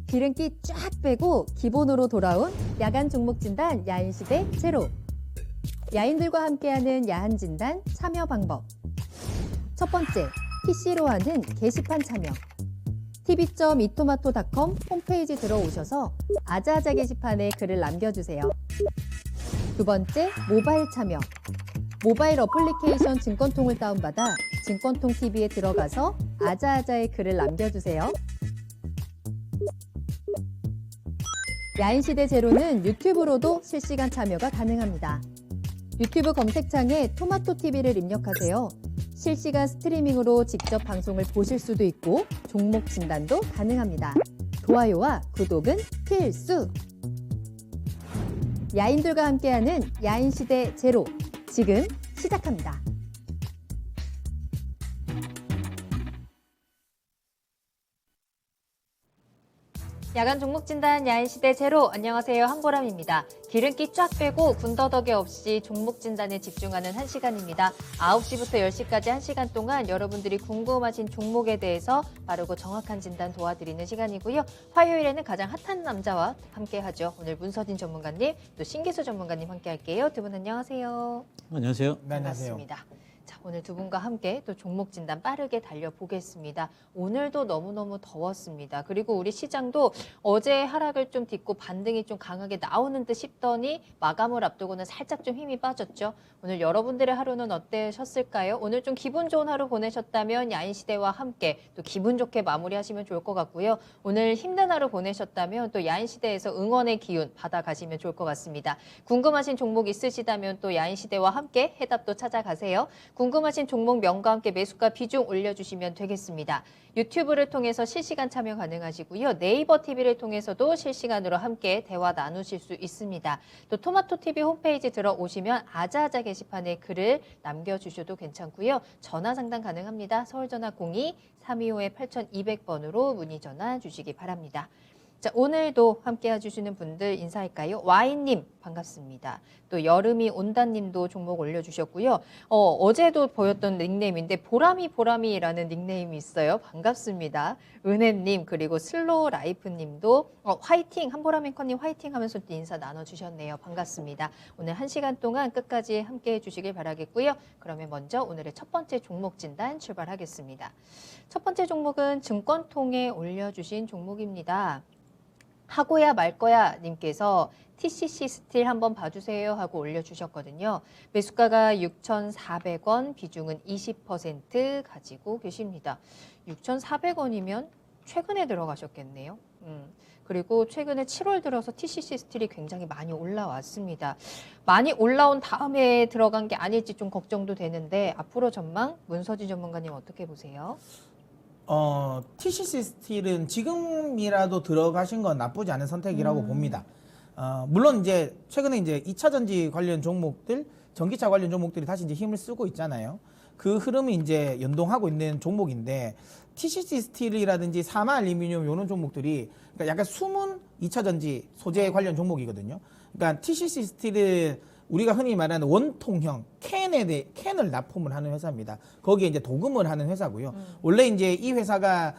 기름기 쫙 빼고 기본으로 돌아온 야간 종목 진단 야인시대 제로. 야인들과 함께하는 야한 진단 참여 방법. 첫 번째, PC로 하는 게시판 참여. tv.이토마토.com 홈페이지 들어오셔서 아자아자 게시판에 글을 남겨주세요. 두 번째, 모바일 참여. 모바일 어플리케이션 증권통을 다운받아 증권통 TV에 들어가서 아자아자의 글을 남겨주세요. 야인시대 제로는 유튜브로도 실시간 참여가 가능합니다. 유튜브 검색창에 토마토TV를 입력하세요. 실시간 스트리밍으로 직접 방송을 보실 수도 있고 종목 진단도 가능합니다. 좋아요와 구독은 필수! 야인들과 함께하는 야인시대 제로, 지금 시작합니다. 야간 종목 진단 야인시대 제로, 안녕하세요. 한보람입니다. 기름기 쫙 빼고 군더더기 없이 종목 진단에 집중하는 1시간입니다. 9시부터 10시까지 1시간 동안 여러분들이 궁금하신 종목에 대해서 빠르고 정확한 진단 도와드리는 시간이고요. 화요일에는 가장 핫한 남자와 함께하죠. 오늘 문서진 전문가님, 또 신기수 전문가님 함께할게요. 두 분 안녕하세요. 안녕하세요. 네, 안녕하세요. 반갑습니다. 자, 오늘 두 분과 함께 또 종목 진단 빠르게 달려보겠습니다. 오늘도 너무너무 더웠습니다. 그리고 우리 시장도 어제 하락을 좀 딛고 반등이 좀 강하게 나오는 듯 싶더니 마감을 앞두고는 살짝 좀 힘이 빠졌죠. 오늘 여러분들의 하루는 어떠셨을까요? 오늘 좀 기분 좋은 하루 보내셨다면 야인시대와 함께 또 기분 좋게 마무리하시면 좋을 것 같고요. 오늘 힘든 하루 보내셨다면 또 야인시대에서 응원의 기운 받아가시면 좋을 것 같습니다. 궁금하신 종목 있으시다면 또 야인시대와 함께 해답도 찾아가세요. 궁금하신 종목명과 함께 매수가 비중 올려주시면 되겠습니다. 유튜브를 통해서 실시간 참여 가능하시고요. 네이버 TV를 통해서도 실시간으로 함께 대화 나누실 수 있습니다. 또 토마토TV 홈페이지 들어오시면 아자아자 게시판에 글을 남겨주셔도 괜찮고요. 전화 상담 가능합니다. 서울전화 02-325-8200번으로 문의 전화 주시기 바랍니다. 자, 오늘도 함께 해주시는 분들 인사할까요? 와인님 반갑습니다. 또 여름이 온다님도 종목 올려주셨고요. 어제도 보였던 닉네임인데 보람이라는 닉네임이 있어요. 반갑습니다. 은혜님 그리고 슬로우 라이프님도 화이팅 한보람 앵커님 화이팅 하면서 또 인사 나눠주셨네요. 반갑습니다. 오늘 1시간 동안 끝까지 함께 해주시길 바라겠고요. 그러면 먼저 오늘의 첫 번째 종목 진단 출발하겠습니다. 첫 번째 종목은 증권통에 올려주신 종목입니다. 하고야 말 거야 님께서 TCC 스틸 한번 봐주세요 하고 올려주셨거든요. 매수가가 6,400원, 비중은 20% 가지고 계십니다. 6,400원이면 최근에 들어가셨겠네요. 그리고 최근에 7월 들어서 TCC 스틸이 굉장히 많이 올라왔습니다. 많이 올라온 다음에 들어간 게 아닐지 좀 걱정도 되는데 앞으로 전망 문서진 전문가님 어떻게 보세요? TCC 스틸은 지금이라도 들어가신 건 나쁘지 않은 선택이라고 봅니다. 물론 이제 최근에 이제 2차 전지 관련 종목들, 전기차 관련 종목들이 다시 이제 힘을 쓰고 있잖아요. 그 흐름이 이제 연동하고 있는 종목인데 TCC 스틸이라든지 사마 알루미늄 이런 종목들이 그러니까 약간 숨은 2차 전지 소재 관련 종목이거든요. 그러니까 TCC 스틸은 우리가 흔히 말하는 원통형 캔을 납품을 하는 회사입니다. 거기에 이제 도금을 하는 회사고요. 원래 이제 이 회사가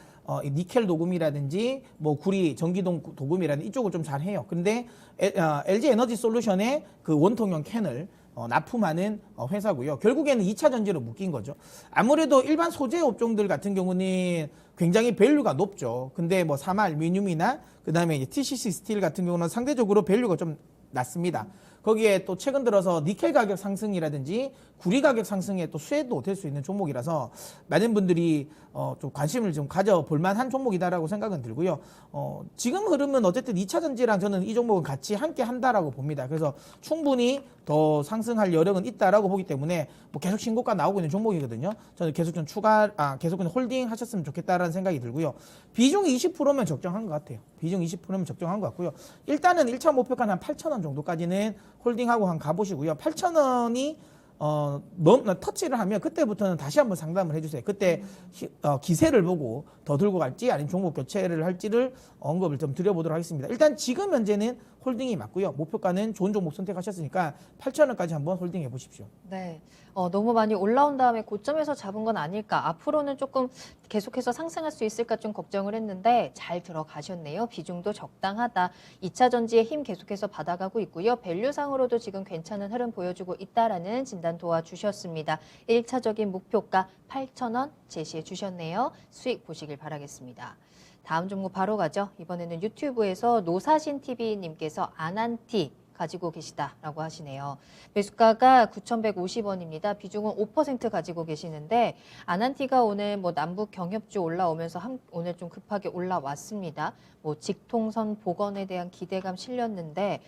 니켈 도금이라든지 뭐 구리 전기동 도금이라든지 이쪽을 좀 잘해요. 근데 LG 에너지 솔루션의 그 원통형 캔을 납품하는 회사고요. 결국에는 2차 전지로 묶인 거죠. 아무래도 일반 소재 업종들 같은 경우는 굉장히 밸류가 높죠. 근데 뭐 사마 알루미늄이나 그다음에 이제 TCC 스틸 같은 경우는 상대적으로 밸류가 좀 낮습니다. 거기에 또 최근 들어서 니켈 가격 상승이라든지 구리 가격 상승에 또 수혜도 될 수 있는 종목이라서 많은 분들이 좀 관심을 좀 가져볼 만한 종목이다라고 생각은 들고요. 지금 흐름은 어쨌든 2차 전지랑 저는 이 종목은 같이 함께 한다라고 봅니다. 그래서 충분히 더 상승할 여력은 있다라고 보기 때문에 뭐 계속 신고가 나오고 있는 종목이거든요. 저는 계속 좀 계속 그냥 홀딩 하셨으면 좋겠다라는 생각이 들고요. 비중이 20%면 적정한 것 같아요. 비중 20%면 적정한 것 같고요. 일단은 1차 목표가는 한 8,000원 정도까지는 홀딩하고 한 가보시고요. 8,000원이 터치를 하면 그때부터는 다시 한번 상담을 해주세요. 그때 기세를 보고 더 들고 갈지 아니면 종목 교체를 할지를 언급을 좀 드려보도록 하겠습니다. 일단 지금 현재는 홀딩이 맞고요. 목표가는 좋은 종목 선택하셨으니까 8,000원까지 한번 홀딩해 보십시오. 네, 너무 많이 올라온 다음에 고점에서 잡은 건 아닐까. 앞으로는 조금 계속해서 상승할 수 있을까 좀 걱정을 했는데 잘 들어가셨네요. 비중도 적당하다. 2차 전지의 힘 계속해서 받아가고 있고요. 밸류상으로도 지금 괜찮은 흐름 보여주고 있다라는 진단 도와주셨습니다. 1차적인 목표가 8,000원 제시해 주셨네요. 수익 보시길 바라겠습니다. 다음 종목 바로 가죠. 이번에는 유튜브에서 노사신TV님께서 아난티 가지고 계시다라고 하시네요. 매수가가 9,150원입니다. 비중은 5% 가지고 계시는데 아난티가 오늘 뭐 남북 경협주 올라오면서 오늘 좀 급하게 올라왔습니다. 뭐 직통선 복원에 대한 기대감 실렸는데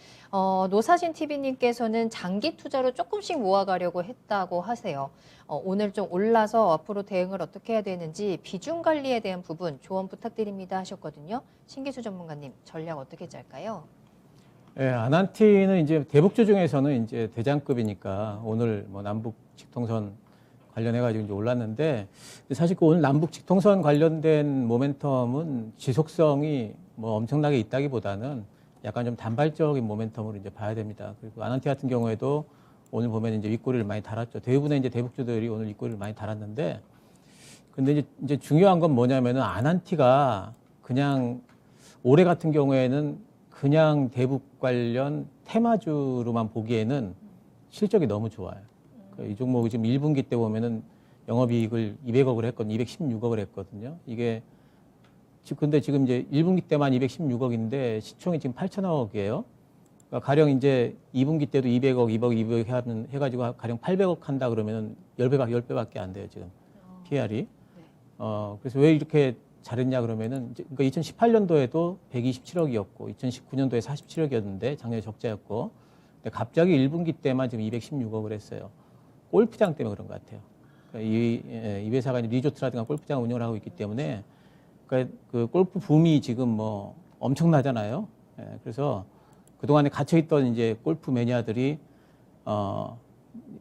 노사신 TV님께서는 장기 투자로 조금씩 모아가려고 했다고 하세요. 오늘 좀 올라서 앞으로 대응을 어떻게 해야 되는지 비중 관리에 대한 부분 조언 부탁드립니다 하셨거든요. 신기수 전문가님 전략 어떻게 짤까요? 예, 아난티는 이제 대북주 중에서는 이제 대장급이니까 오늘 뭐 남북 직통선 관련해가지고 이제 올랐는데 사실 그 오늘 남북 직통선 관련된 모멘텀은 지속성이 뭐 엄청나게 있다기보다는 약간 좀 단발적인 모멘텀으로 이제 봐야 됩니다. 그리고 아난티 같은 경우에도 오늘 보면 이제 윗꼬리를 많이 달았죠. 대부분의 이제 대북주들이 오늘 윗꼬리를 많이 달았는데 근데 이제 중요한 건 뭐냐면은 아난티가 그냥 올해 같은 경우에는 그냥 대북 관련 테마주로만 보기에는 실적이 너무 좋아요. 이 종목이 지금 1분기 때 보면은 영업이익을 200억을 했거든요. 216억을 했거든요. 이게 근데 지금 이제 1분기 때만 216억인데 시총이 지금 8천억이에요. 그러니까 가령 이제 2분기 때도 200억, 200억 해가지고 가령 800억 한다 그러면은 10배밖에 안 돼요, 지금. PR이. 그래서 왜 이렇게 잘했냐 그러면은 그러니까 2018년도에도 127억이었고 2019년도에 47억이었는데 작년에 적자였고 근데 갑자기 1분기 때만 지금 216억을 했어요. 골프장 때문에 그런 것 같아요. 그러니까 이 회사가 이제 리조트라든가 골프장 운영을 하고 있기 때문에 그러니까 그 골프 붐이 지금 뭐 엄청나잖아요. 그래서 그동안에 갇혀있던 이제 골프 매니아들이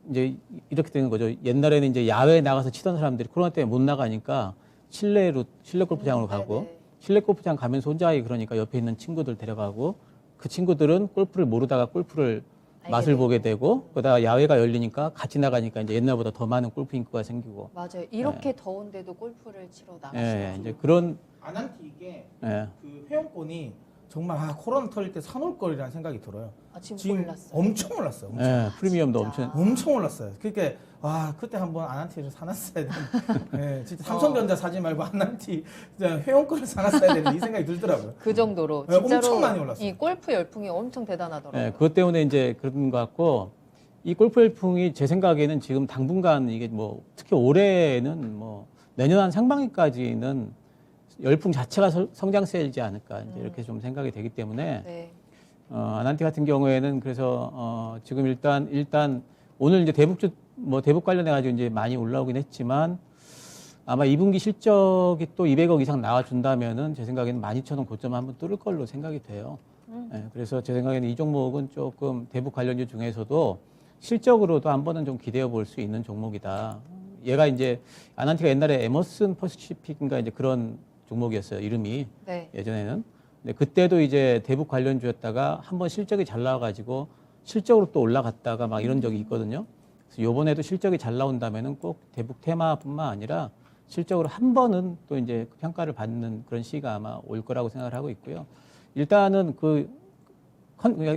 이제 이렇게 되는 거죠. 옛날에는 이제 야외에 나가서 치던 사람들이 코로나 때문에 못 나가니까 실내 골프장으로 가고 실내 골프장 가면서 혼자 하기 그러니까 옆에 있는 친구들 데려가고 그 친구들은 골프를 모르다가 골프를 맛을 보게 되고 그러다가 야외가 열리니까 같이 나가니까 이제 옛날보다 더 많은 골프 인구가 생기고 맞아요. 이렇게 더운데도 골프를 치러 나가시죠. 예, 이제 그런 아난티 이게 예. 그 회원권이 정말 코로나 터질 때 사놓을 거리라는 생각이 들어요. 지금 올랐어요. 엄청 올랐어요. 엄청. 예, 프리미엄도 진짜. 엄청 엄청 올랐어요. 그러니까 그때 한번 아난티를 사놨어야 되는. 네, 진짜 삼성전자 사지 말고 아난티 회원권을 사놨어야 되는 이 생각이 들더라고요. 그 정도로 네, 진짜로 엄청 많이 올랐어요. 이 골프 열풍이 엄청 대단하더라고요. 예, 그것 때문에 이제 그런 것 같고 이 골프 열풍이 제 생각에는 지금 당분간 이게 뭐 특히 올해는 뭐 내년 한 상반기까지는 열풍 자체가 성장세이지 않을까 이제 이렇게 좀 생각이 되기 때문에 네. 아난티 같은 경우에는 그래서 지금 일단 오늘 이제 대북 관련해 가지고 이제 많이 올라오긴 했지만 아마 2분기 실적이 또 200억 이상 나와준다면은 제 생각에는 12,000원 고점 한번 뚫을 걸로 생각이 돼요. 예, 그래서 제 생각에는 이 종목은 조금 대북 관련주 중에서도 실적으로도 한 번은 좀 기대해 볼 수 있는 종목이다. 얘가 이제 아난티가 옛날에 에머슨 퍼시픽인가 이제 그런 종목이었어요. 이름이 네. 예전에는. 근데 그때도 이제 대북 관련주였다가 한번 실적이 잘 나와가지고 실적으로 또 올라갔다가 막 이런 적이 있거든요. 그래서 이번에도 실적이 잘 나온다면은 꼭 대북 테마뿐만 아니라 실적으로 한 번은 또 이제 평가를 받는 그런 시기가 아마 올 거라고 생각을 하고 있고요. 일단은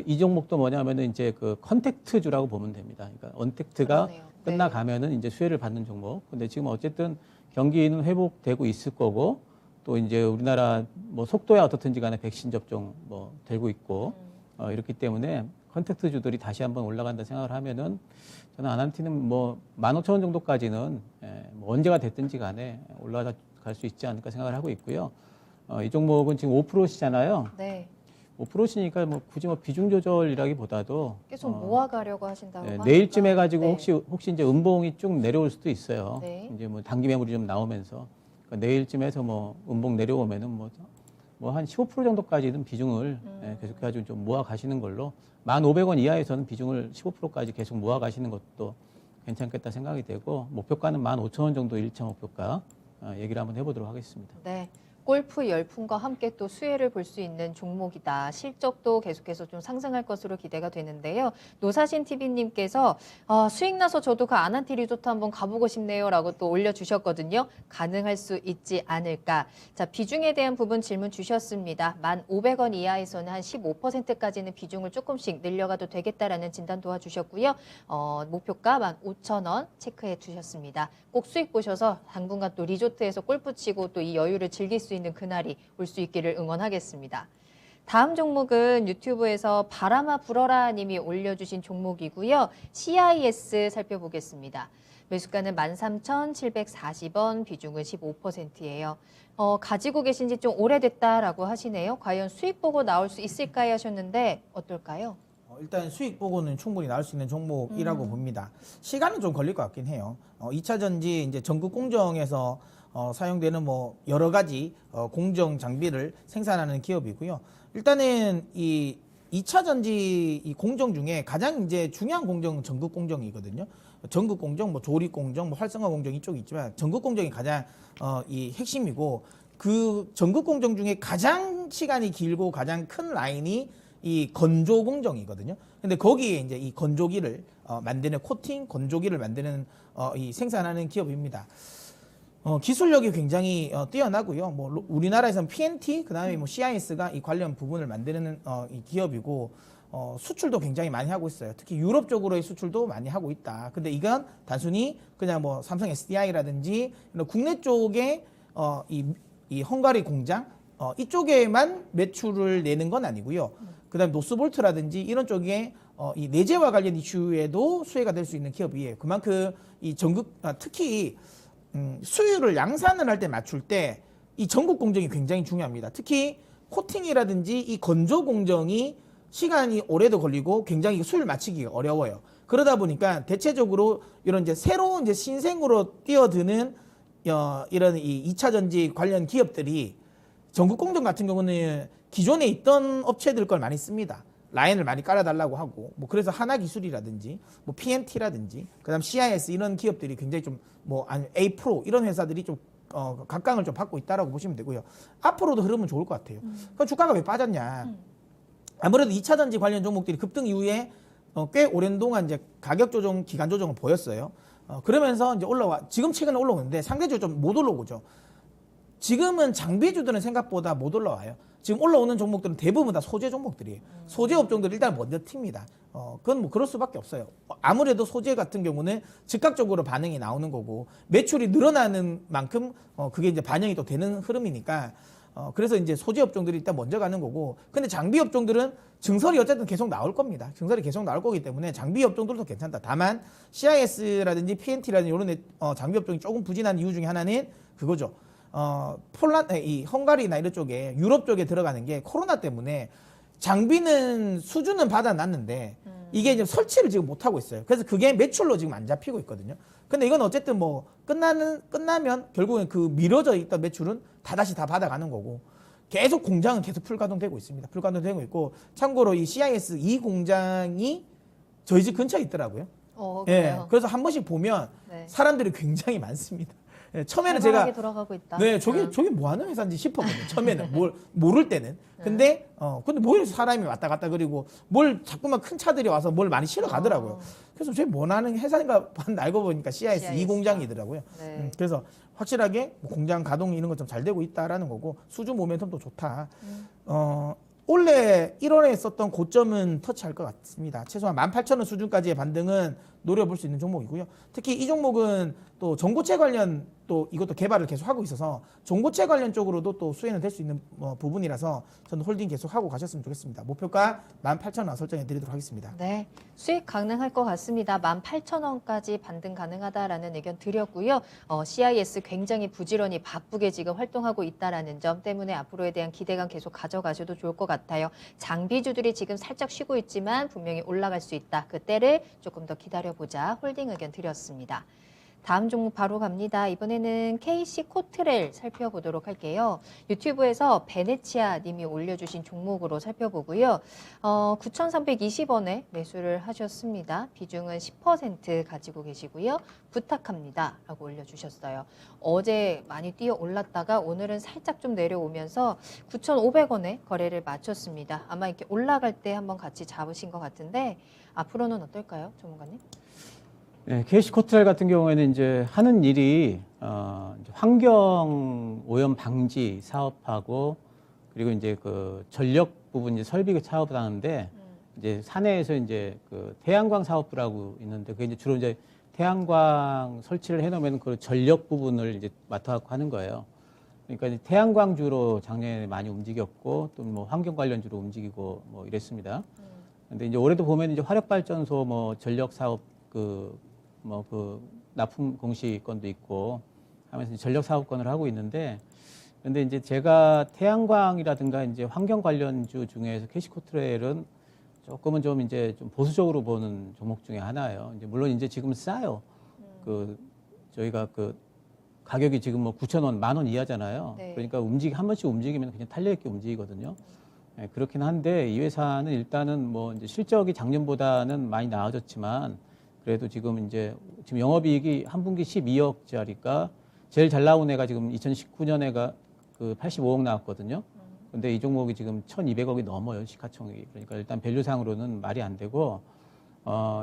이 종목도 뭐냐면은 이제 그 컨택트주라고 보면 됩니다. 그러니까 언택트가 그러네요. 끝나가면은 이제 수혜를 받는 종목. 근데 지금 어쨌든 경기는 회복되고 있을 거고 또 이제 우리나라 뭐 속도야 어떻든지 간에 백신 접종 뭐 되고 있고 이렇기 때문에 컨택트주들이 다시 한번 올라간다 생각을 하면은 저는 아난티는 뭐 15,000원 정도까지는 뭐 언제가 됐든지 간에 올라갈 수 있지 않을까 생각을 하고 있고요. 이 종목은 지금 5%시잖아요. 네. 5%시니까 뭐 굳이 뭐 비중 조절이라기보다도 계속 모아가려고 하신다고 하니까. 내일쯤 해가지고 네. 혹시 이제 음봉이 쭉 내려올 수도 있어요. 네. 이제 뭐 단기 매물이 좀 나오면서 그러니까 내일쯤 해서 뭐 음봉 내려오면은 뭐 한 15% 정도까지는 비중을 계속해가지고 좀 모아 가시는 걸로 1,500원 이하에서는 비중을 15%까지 계속 모아 가시는 것도 괜찮겠다 생각이 되고 목표가는 15,000원 정도 1차 목표가 얘기를 한번 해보도록 하겠습니다. 네. 골프 열풍과 함께 또 수혜를 볼 수 있는 종목이다. 실적도 계속해서 좀 상승할 것으로 기대가 되는데요. 노사신 TV님께서 수익 나서 저도 그 아난티 리조트 한번 가보고 싶네요라고 또 올려주셨거든요. 가능할 수 있지 않을까. 자, 비중에 대한 부분 질문 주셨습니다. 1,500원 이하에서는 한 15%까지는 비중을 조금씩 늘려가도 되겠다라는 진단 도와주셨고요. 목표가 15,000원 체크해 주셨습니다. 꼭 수익 보셔서 당분간 또 리조트에서 골프 치고 또 이 여유를 즐길 수 있는 그날이 올 수 있기를 응원하겠습니다. 다음 종목은 유튜브에서 바람아 불어라 님이 올려주신 종목이고요. CIS 살펴보겠습니다. 매수가는 13,740원, 비중은 15%예요. 가지고 계신 지 좀 오래됐다라고 하시네요. 과연 수익 보고 나올 수 있을까요 하셨는데 어떨까요? 일단 수익 보고는 충분히 나올 수 있는 종목이라고 봅니다. 시간은 좀 걸릴 것 같긴 해요. 2차 전지 이제 전국 공정에서 사용되는 뭐 여러 가지 공정 장비를 생산하는 기업이고요. 일단은 이 2차 전지 이 공정 중에 가장 이제 중요한 공정은 전국 공정이거든요. 전국 공정, 뭐 조립 공정, 뭐 활성화 공정 이쪽이 있지만 전국 공정이 가장 이 핵심이고 그 전국 공정 중에 가장 시간이 길고 가장 큰 라인이 이 건조 공정이거든요. 근데 거기에 이제 이 건조기를 만드는 코팅 건조기를 만드는 이 생산하는 기업입니다. 기술력이 굉장히 뛰어나고요. 뭐 우리나라에서는 PNT 그다음에 뭐 CIS가 이 관련 부분을 만드는 이 기업이고 수출도 굉장히 많이 하고 있어요. 특히 유럽 쪽으로의 수출도 많이 하고 있다. 근데 이건 단순히 그냥 뭐 삼성 SDI라든지 국내 쪽에 이 헝가리 공장 이쪽에만 매출을 내는 건 아니고요. 그다음에 노스볼트라든지 이런 쪽에 이 내재와 관련 이슈에도 수혜가 될 수 있는 기업이에요. 그만큼 이 전국 특히 수율을 양산을 할 때 맞출 때 이 전국 공정이 굉장히 중요합니다. 특히 코팅이라든지 이 건조 공정이 시간이 오래도 걸리고 굉장히 수율 맞추기가 어려워요. 그러다 보니까 대체적으로 이런 이제 새로운 이제 신생으로 뛰어드는 이런 이 2차 전지 관련 기업들이 전국 공정 같은 경우는 기존에 있던 업체들 걸 많이 씁니다. 라인을 많이 깔아달라고 하고, 뭐 그래서 하나기술이라든지, 뭐 PNT라든지, 그다음 CIS 이런 기업들이 굉장히 좀 뭐 아니 A 프로 이런 회사들이 좀 각광을 좀 받고 있다라고 보시면 되고요. 앞으로도 흐름은 좋을 것 같아요. 그럼 주가가 왜 빠졌냐? 아무래도 2차 전지 관련 종목들이 급등 이후에 꽤 오랜 동안 이제 가격 조정, 기간 조정을 보였어요. 그러면서 이제 지금 최근에 올라오는데 상대적으로 좀 못 올라오죠. 지금은 장비주들은 생각보다 못 올라와요. 지금 올라오는 종목들은 대부분 다 소재 종목들이에요. 소재 업종들 일단 먼저 튑니다. 그건 뭐 그럴 수밖에 없어요. 아무래도 소재 같은 경우는 즉각적으로 반응이 나오는 거고 매출이 늘어나는 만큼 그게 이제 반영이 또 되는 흐름이니까 그래서 이제 소재 업종들이 일단 먼저 가는 거고 근데 장비 업종들은 증설이 어쨌든 계속 나올 겁니다. 증설이 계속 나올 거기 때문에 장비 업종들도 괜찮다. 다만 CIS라든지 PNT라든지 이런 장비 업종이 조금 부진한 이유 중에 하나는 그거죠. 이 헝가리나 이런 쪽에 유럽 쪽에 들어가는 게 코로나 때문에 장비는 수주는 받아놨는데 이게 이제 설치를 지금 못 하고 있어요. 그래서 그게 매출로 지금 안 잡히고 있거든요. 근데 이건 어쨌든 뭐 끝나면 결국엔 그 미뤄져 있던 매출은 다시 다 받아가는 거고 계속 공장은 계속 풀가동되고 있습니다. 풀가동되고 있고 참고로 이 CIS 이 공장이 저희 집 근처에 있더라고요. 그래요? 그래서 한 번씩 보면 네. 사람들이 굉장히 많습니다. 처음에는 제가 돌아가고 있다. 네, 저게 뭐 하는 회사인지 싶었거든요. 처음에는 모를 때는. 근데 뭐 이렇게 사람이 왔다 갔다 그리고 뭘 자꾸만 큰 차들이 와서 뭘 많이 실어 가더라고요. 그래서 저게 뭐 하는 회사인가 알고 보니까 CIS 이 공장이더라고요. 네. 그래서 확실하게 공장 가동 이런 것 좀 잘 되고 있다라는 거고 수주 모멘텀도 좋다. 올해 1월에 썼던 고점은 터치할 것 같습니다. 최소한 18,000원 수준까지의 반등은 노려볼 수 있는 종목이고요. 특히 이 종목은 또 전고체 관련 또 이것도 개발을 계속 하고 있어서 전고체 관련 쪽으로도 또 수혜는 될 수 있는 부분이라서 저는 홀딩 계속 하고 가셨으면 좋겠습니다. 목표가 18,000원 설정해 드리도록 하겠습니다. 네, 수익 가능할 것 같습니다. 18,000원까지 반등 가능하다라는 의견 드렸고요. CIS 굉장히 부지런히 바쁘게 지금 활동하고 있다라는 점 때문에 앞으로에 대한 기대감 계속 가져가셔도 좋을 것 같아요. 장비주들이 지금 살짝 쉬고 있지만 분명히 올라갈 수 있다. 그때를 조금 더 기다려보자. 홀딩 의견 드렸습니다. 다음 종목 바로 갑니다. 이번에는 KC 코트렐 살펴보도록 할게요. 유튜브에서 베네치아 님이 올려주신 종목으로 살펴보고요. 9,320원에 매수를 하셨습니다. 비중은 10% 가지고 계시고요. 부탁합니다 라고 올려주셨어요. 어제 많이 뛰어 올랐다가 오늘은 살짝 좀 내려오면서 9,500원에 거래를 마쳤습니다. 아마 이렇게 올라갈 때 한번 같이 잡으신 것 같은데 앞으로는 어떨까요, 전문가님? 네, KC 코트렐 같은 경우에는 이제 하는 일이 이제 환경 오염 방지 사업하고 그리고 이제 그 전력 부분 이제 설비 사업을 하는데 이제 사내에서 이제 그 태양광 사업부라고 있는데 그게 이제 주로 이제 태양광 설치를 해놓으면 그 전력 부분을 이제 맡아갖고 하는 거예요. 그러니까 이제 태양광주로 작년에 많이 움직였고 또 뭐 환경 관련주로 움직이고 뭐 이랬습니다. 근데 이제 올해도 보면 이제 화력발전소 뭐 전력 사업 그 납품 공시권도 있고 하면서 전력 사업권을 하고 있는데 근데 이제 제가 태양광이라든가 이제 환경 관련주 중에서 캐시코트렐은 조금은 좀 이제 좀 보수적으로 보는 종목 중에 하나예요. 이제 물론 이제 지금 싸요. 그 저희가 그 가격이 지금 뭐 9,000원, 10,000원 이하잖아요. 네. 그러니까 한 번씩 움직이면 그냥 탄력 있게 움직이거든요. 네, 그렇긴 한데 이 회사는 일단은 뭐 이제 실적이 작년보다는 많이 나아졌지만 그래도 지금 영업이익이 한 분기 12억짜리가 제일 잘 나온 애가 지금 2019년에가 그 85억 나왔거든요. 근데 이 종목이 지금 1,200억이 넘어요, 시가총액이. 그러니까 일단 밸류상으로는 말이 안 되고,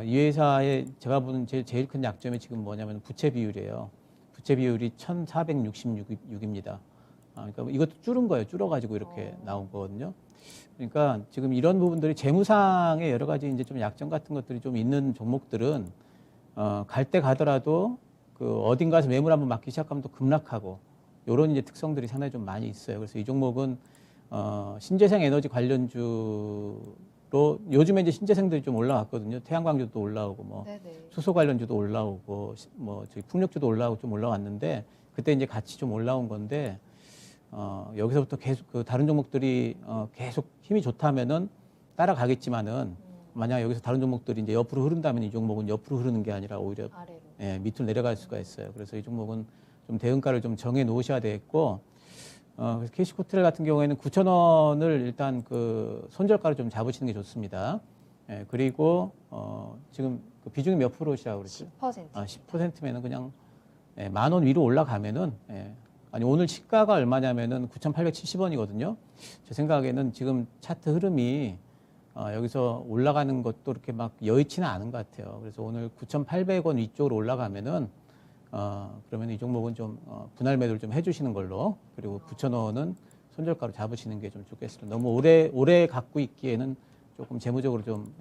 이 회사의 제가 보는 제일 큰 약점이 지금 뭐냐면 부채 비율이에요. 부채 비율이 1,466입니다. 그러니까 이것도 줄은 거예요. 줄어가지고 이렇게 나온 거거든요. 그러니까 지금 이런 부분들이 재무상의 여러 가지 이제 좀 약점 같은 것들이 좀 있는 종목들은 갈 때 가더라도 그 어딘가에서 매물 한번 맞기 시작하면 또 급락하고 이런 이제 특성들이 상당히 좀 많이 있어요. 그래서 이 종목은 신재생 에너지 관련주로 요즘에 이제 신재생들이 좀 올라왔거든요. 태양광주도 올라오고 뭐 네네. 수소 관련주도 올라오고 뭐 저희 풍력주도 올라오고 좀 올라왔는데 그때 이제 같이 좀 올라온 건데 여기서부터 계속 그 다른 종목들이 계속 힘이 좋다면은 따라가겠지만은 만약 여기서 다른 종목들이 이제 옆으로 흐른다면 이 종목은 옆으로 흐르는 게 아니라 오히려 아래로. 예, 밑으로 내려갈 수가 있어요. 그래서 이 종목은 좀 대응가를 좀 정해 놓으셔야 되겠고 그래서 캐시코트렐 같은 경우에는 9,000원을 일단 그 손절가를 좀 잡으시는 게 좋습니다. 예, 그리고 지금 그 비중이 몇 프로시라고 그랬죠? 10%. 10%면은 그냥 10,000원 위로 올라가면은 아니 오늘 시가가 얼마냐면은 9,870원이거든요. 제 생각에는 지금 차트 흐름이 여기서 올라가는 것도 이렇게 막 여의치는 않은 것 같아요. 그래서 오늘 9,800원 위쪽으로 올라가면은 그러면 이 종목은 좀 분할 매도를 좀 해주시는 걸로 그리고 9,000원은 손절가로 잡으시는 게 좀 좋겠습니다. 너무 오래 갖고 있기에는 조금 재무적으로 좀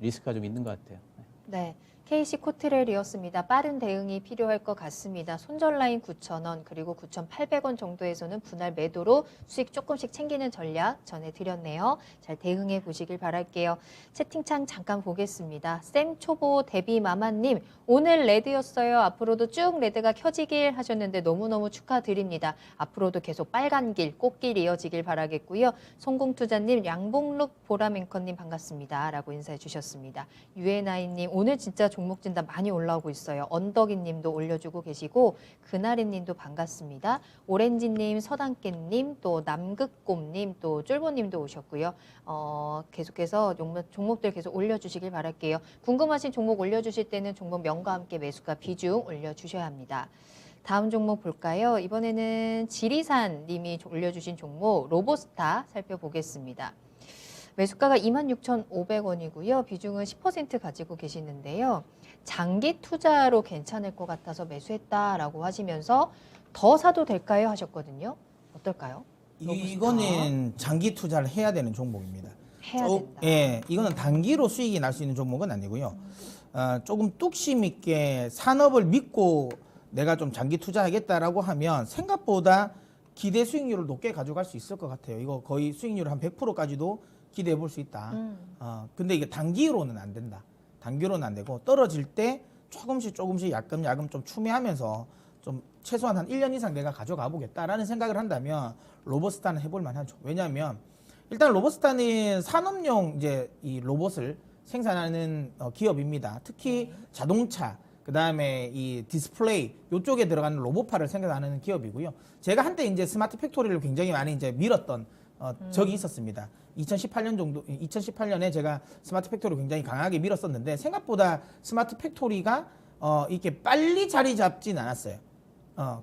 리스크가 좀 있는 것 같아요. 네. KC 코트렐이었습니다. 빠른 대응이 필요할 것 같습니다. 손절 라인 9,000원 그리고 9,800원 정도에서는 분할 매도로 수익 조금씩 챙기는 전략 전해드렸네요. 잘 대응해 보시길 바랄게요. 채팅창 잠깐 보겠습니다. 쌤 초보 데뷔마마님 오늘 레드였어요. 앞으로도 쭉 레드가 켜지길 하셨는데 너무너무 축하드립니다. 앞으로도 계속 빨간 길, 꽃길 이어지길 바라겠고요. 성공투자님, 양봉룩 보라맹커님 반갑습니다. 라고 인사해 주셨습니다. 유에나이님 오늘 진짜 종목 진단 많이 올라오고 있어요. 언덕이님도 올려주고 계시고 그나리님도 반갑습니다. 오렌지님, 서당깨님, 또 남극곰님, 또 쫄보님도 오셨고요. 계속해서 종목들 계속 올려주시길 바랄게요. 궁금하신 종목 올려주실 때는 종목 명과 함께 매수가 비중 올려주셔야 합니다. 다음 종목 볼까요? 이번에는 지리산 님이 올려주신 종목 로보스타 살펴보겠습니다. 매수가가 26,500원이고요. 비중은 10% 가지고 계시는데요. 장기 투자로 괜찮을 것 같아서 매수했다라고 하시면서 더 사도 될까요? 하셨거든요. 어떨까요? 이거는 장기 투자를 해야 되는 종목입니다. 해야 된다. 예, 이거는 단기로 수익이 날 수 있는 종목은 아니고요. 조금 뚝심 있게 산업을 믿고 내가 좀 장기 투자하겠다라고 하면 생각보다 기대 수익률을 높게 가져갈 수 있을 것 같아요. 이거 거의 수익률 한 100%까지도 기대해 볼 수 있다. 근데 이게 단기로는 안 된다. 단기로는 안 되고 떨어질 때 조금씩 야금 좀 추매하면서 좀 최소한 한 1년 이상 내가 가져가 보겠다라는 생각을 한다면 로보스타는 해볼 만하죠. 왜냐하면 일단 로보스타는 산업용 이제 이 로봇을 생산하는 기업입니다. 특히 자동차 그다음에 이 디스플레이 요쪽에 들어가는 로봇파를 생각하는 기업이고요. 제가 한때 이제 스마트 팩토리를 굉장히 많이 이제 밀었던 적이 있었습니다. 2018년에 제가 스마트 팩토리를 굉장히 강하게 밀었었는데 생각보다 스마트 팩토리가 이렇게 빨리 자리 잡진 않았어요.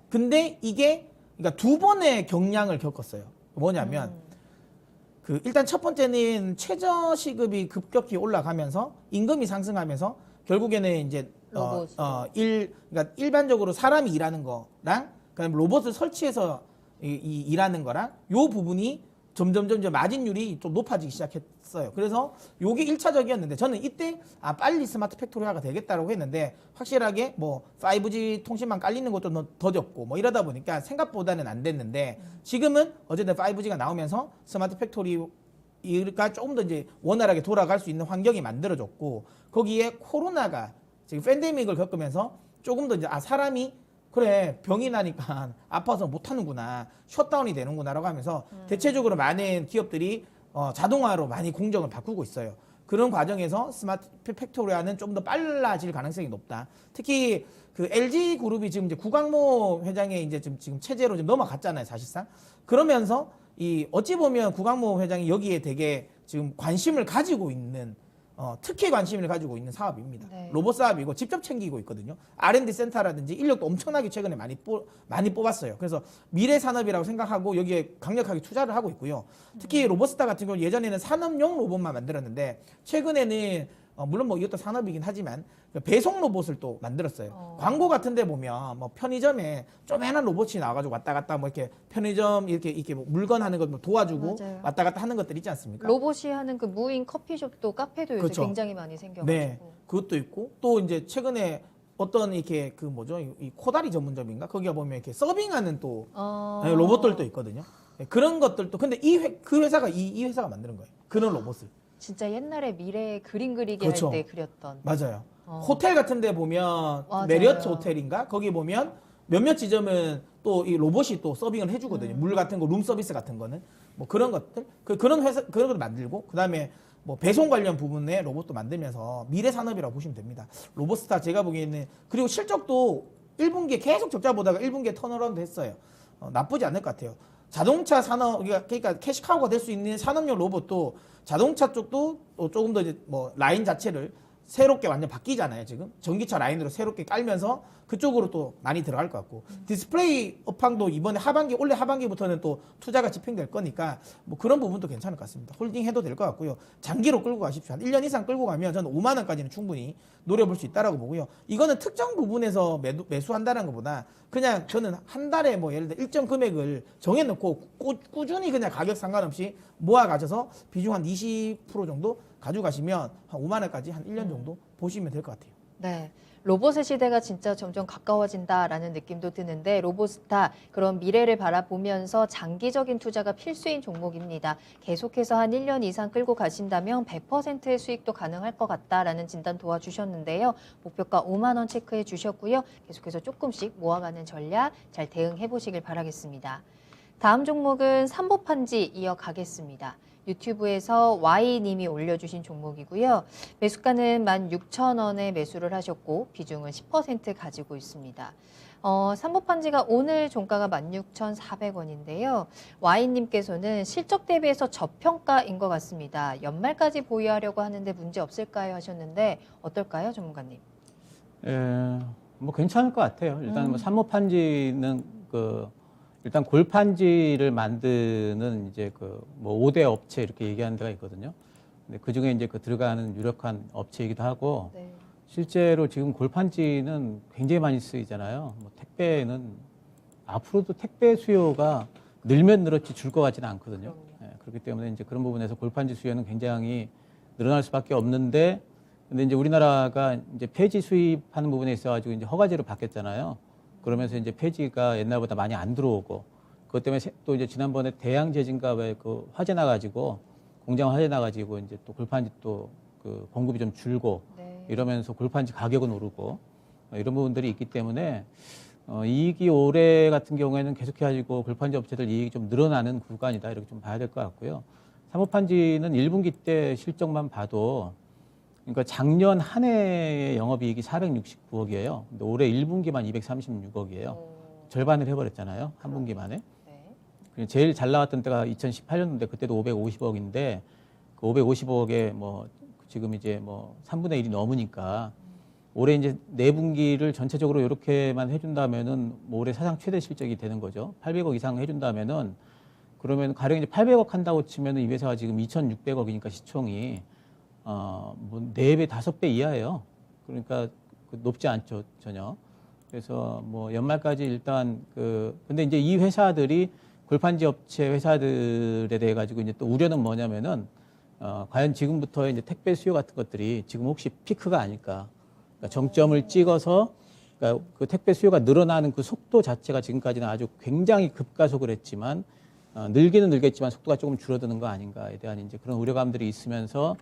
근데 이게 그러니까 두 번의 경량을 겪었어요. 뭐냐면 일단 첫 번째는 최저 시급이 급격히 올라가면서 임금이 상승하면서 결국에는 이제 그러니까 일반적으로 사람이 일하는 거랑 그다음에 로봇을 설치해서 일하는 거랑 요 부분이 점점 마진율이 좀 높아지기 시작했어요. 그래서 요게 1차적이었는데 저는 이때 빨리 스마트 팩토리화가 되겠다라고 했는데 확실하게 뭐 5G 통신망 깔리는 것도 더뎠고 뭐 이러다 보니까 생각보다는 안 됐는데 지금은 어쨌든 5G가 나오면서 스마트 팩토리가 조금 더 이제 원활하게 돌아갈 수 있는 환경이 만들어졌고 거기에 코로나가 지금 팬데믹을 겪으면서 조금 더 이제 사람이 그래 병이 나니까 아파서 못하는구나 셧다운이 되는구나라고 하면서 대체적으로 많은 기업들이 자동화로 많이 공정을 바꾸고 있어요. 그런 과정에서 스마트 팩토리화는 좀 더 빨라질 가능성이 높다. 특히 그 LG 그룹이 지금 이제 구광모 회장의 이제 지금 체제로 좀 넘어갔잖아요, 사실상. 그러면서 이 어찌 보면 구광모 회장이 여기에 되게 지금 관심을 가지고 있는 특히 관심을 가지고 있는 사업입니다. 네. 로봇 사업이고 직접 챙기고 있거든요. R&D 센터라든지 인력도 엄청나게 최근에 많이 뽑았어요. 그래서 미래 산업이라고 생각하고 여기에 강력하게 투자를 하고 있고요. 특히 로봇스타 같은 경우 예전에는 산업용 로봇만 만들었는데 최근에는 물론 뭐 이것도 산업이긴 하지만 배송 로봇을 또 만들었어요. 광고 같은 데 보면 뭐 편의점에 쪼매난 로봇이 나와가지고 왔다 갔다 뭐 이렇게 편의점 이렇게 뭐 물건 하는 거 도와주고 맞아요. 왔다 갔다 하는 것들 있지 않습니까? 로봇이 하는 그 무인 커피숍도 카페도 요새 그렇죠. 굉장히 많이 생겨가지고. 네, 그것도 있고 또 이제 최근에 어떤 이렇게 그 뭐죠 이 코다리 전문점인가 거기가 보면 이렇게 서빙하는 또 네, 로봇들도 있거든요. 네, 그런 것들도 근데 그 회사가 이 회사가 만드는 거예요. 그런 로봇을. 진짜 옛날에 미래 그림 그리기 그렇죠. 할 때 그렸던. 맞아요. 호텔 같은 데 보면 맞아요. 메리어트 호텔인가 거기 보면 몇몇 지점은 또 이 로봇이 또 서빙을 해주거든요. 물 같은 거, 룸 서비스 같은 거는 뭐 그런 것들 그런 회사 그런 것도 만들고 그다음에 뭐 배송 관련 부분에 로봇도 만들면서 미래 산업이라고 보시면 됩니다. 로봇스타 제가 보기에는 그리고 실적도 1분기에 계속 적자 보다가 1분기에 턴어라운드 했어요. 나쁘지 않을 것 같아요. 자동차 산업 그러니까 캐시카우가 될 수 있는 산업용 로봇도 자동차 쪽도 조금 더 이제 뭐 라인 자체를 새롭게 완전 바뀌잖아요, 지금. 전기차 라인으로 새롭게 깔면서 그쪽으로 또 많이 들어갈 것 같고. 디스플레이 업황도 이번에 올해 하반기부터는 또 투자가 집행될 거니까 뭐 그런 부분도 괜찮을 것 같습니다. 홀딩 해도 될 것 같고요. 장기로 끌고 가십시오. 한 1년 이상 끌고 가면 저는 5만 원까지는 충분히 노려볼 수 있다라고 보고요. 이거는 특정 부분에서 매수한다는 것보다 그냥 저는 한 달에 뭐 예를 들어 일정 금액을 정해놓고 꾸준히 그냥 가격 상관없이 모아 가져서 비중 한 20% 정도 가져가시면 한 5만 원까지 한 1년 정도 보시면 될 것 같아요. 네. 로봇의 시대가 진짜 점점 가까워진다라는 느낌도 드는데 로봇스타 그런 미래를 바라보면서 장기적인 투자가 필수인 종목입니다. 계속해서 한 1년 이상 끌고 가신다면 100%의 수익도 가능할 것 같다라는 진단 도와주셨는데요. 목표가 5만 원 체크해 주셨고요. 계속해서 조금씩 모아가는 전략 잘 대응해 보시길 바라겠습니다. 다음 종목은 삼보판지 이어가겠습니다. 유튜브에서 Y님이 올려주신 종목이고요. 매수가는 16,000원에 매수를 하셨고 비중은 10% 가지고 있습니다. 삼보판지가 오늘 종가가 16,400원인데요. Y님께서는 실적 대비해서 저평가인 것 같습니다. 연말까지 보유하려고 하는데 문제 없을까요? 하셨는데 어떨까요, 전문가님? 뭐 괜찮을 것 같아요. 일단 뭐 삼보판지는 일단 골판지를 만드는 이제 뭐 5대 업체 이렇게 얘기하는 데가 있거든요. 근데 그 중에 이제 들어가는 유력한 업체이기도 하고, 네. 실제로 지금 골판지는 굉장히 많이 쓰이잖아요. 뭐 택배는 앞으로도 택배 수요가 늘면 늘었지 줄 것 같지는 않거든요. 그렇기 때문에 이제 그런 부분에서 골판지 수요는 굉장히 늘어날 수밖에 없는데, 근데 이제 우리나라가 이제 폐지 수입하는 부분에 있어가지고 이제 허가제로 바뀌었잖아요. 그러면서 이제 폐지가 옛날보다 많이 안 들어오고, 그것 때문에 또 이제 지난번에 대양제진가 왜 화재 나가지고 공장 화재 나가지고 이제 또 골판지 또 공급이 좀 줄고, 네. 이러면서 골판지 가격은 오르고 이런 부분들이 있기 때문에 이익이 올해 같은 경우에는 계속해가지고 골판지 업체들 이익이 좀 늘어나는 구간이다, 이렇게 좀 봐야 될 것 같고요. 사모판지는 1분기 때 실적만 봐도 그러니까 작년 한 해의 영업이익이 469억이에요. 근데 올해 1분기만 236억이에요. 절반을 해버렸잖아요. 한 분기 만에. 네. 제일 잘 나왔던 때가 2018년도인데 그때도 550억인데 그 550억에 뭐 지금 이제 뭐 3분의 1이 넘으니까 올해 이제 4분기를 전체적으로 이렇게만 해준다면은 뭐 올해 사상 최대 실적이 되는 거죠. 800억 이상 해준다면은 그러면 가령 이제 800억 한다고 치면은 이 회사가 지금 2,600억이니까 시총이 뭐 4배, 5배 이하예요. 그러니까 높지 않죠, 전혀. 그래서 뭐 연말까지 일단 근데 이제 이 회사들이 골판지 업체 회사들에 대해 가지고 이제 또 우려는 뭐냐면은 과연 지금부터 이제 택배 수요 같은 것들이 지금 혹시 피크가 아닐까. 그러니까 정점을 찍어서 그러니까 그 택배 수요가 늘어나는 그 속도 자체가 지금까지는 아주 굉장히 급가속을 했지만 늘기는 늘겠지만 속도가 조금 줄어드는 거 아닌가에 대한 이제 그런 우려감들이 있으면서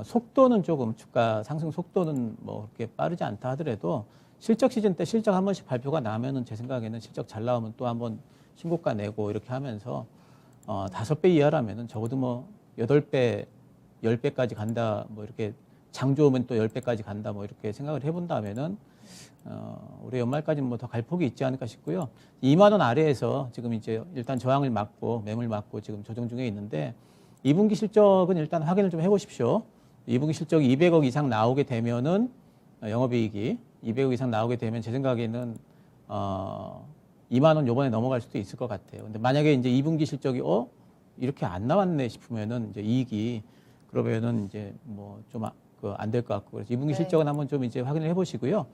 속도는 조금 주가 상승 속도는 뭐 그렇게 빠르지 않다 하더라도 실적 시즌 때 실적 한 번씩 발표가 나면은 제 생각에는 실적 잘 나오면 또 한번 신고가 내고 이렇게 하면서 5배 이하라면은 적어도 뭐 8배, 10배까지 간다 뭐 이렇게 장 좋으면 또 10배까지 간다 뭐 이렇게 생각을 해본다면은 올해 연말까지는 뭐 더 갈 폭이 있지 않을까 싶고요. 2만 원 아래에서 지금 이제 일단 저항을 막고 매물 막고 지금 조정 중에 있는데 2분기 실적은 일단 확인을 좀 해보십시오. 2분기 실적이 200억 이상 나오게 되면은 영업이익이 200억 이상 나오게 되면 제 생각에는 2만 원 요번에 넘어갈 수도 있을 것 같아요. 근데 만약에 이제 2분기 실적이 이렇게 안 나왔네 싶으면은 이제 이익이 그러면은 이제 뭐 좀 안 될 것 같고 그래서 2분기 네. 실적은 한번 좀 이제 확인을 해보시고요.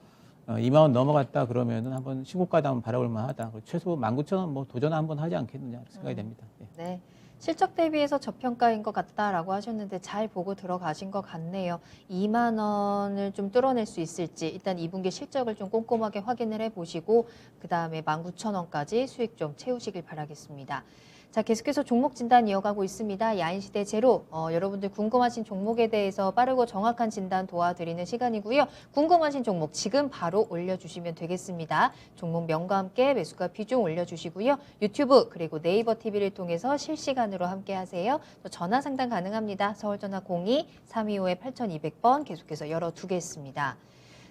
2만 원 넘어갔다 그러면은 한번 신고가도 한번 바라볼 만하다. 최소 19,000원 뭐 도전 한번 하지 않겠느냐 생각이 됩니다. 예. 네. 실적 대비해서 저평가인 것 같다라고 하셨는데 잘 보고 들어가신 것 같네요. 2만 원을 좀 뚫어낼 수 있을지 일단 2분기 실적을 좀 꼼꼼하게 확인을 해보시고 그 다음에 19,000원까지 수익 좀 채우시길 바라겠습니다. 자, 계속해서 종목 진단 이어가고 있습니다. 야인시대 제로, 여러분들 궁금하신 종목에 대해서 빠르고 정확한 진단 도와드리는 시간이고요. 궁금하신 종목 지금 바로 올려주시면 되겠습니다. 종목명과 함께 매수가 비중 올려주시고요. 유튜브 그리고 네이버 TV를 통해서 실시간으로 함께 하세요. 전화 상담 가능합니다. 서울전화 02-325-8200번 계속해서 열어두겠습니다.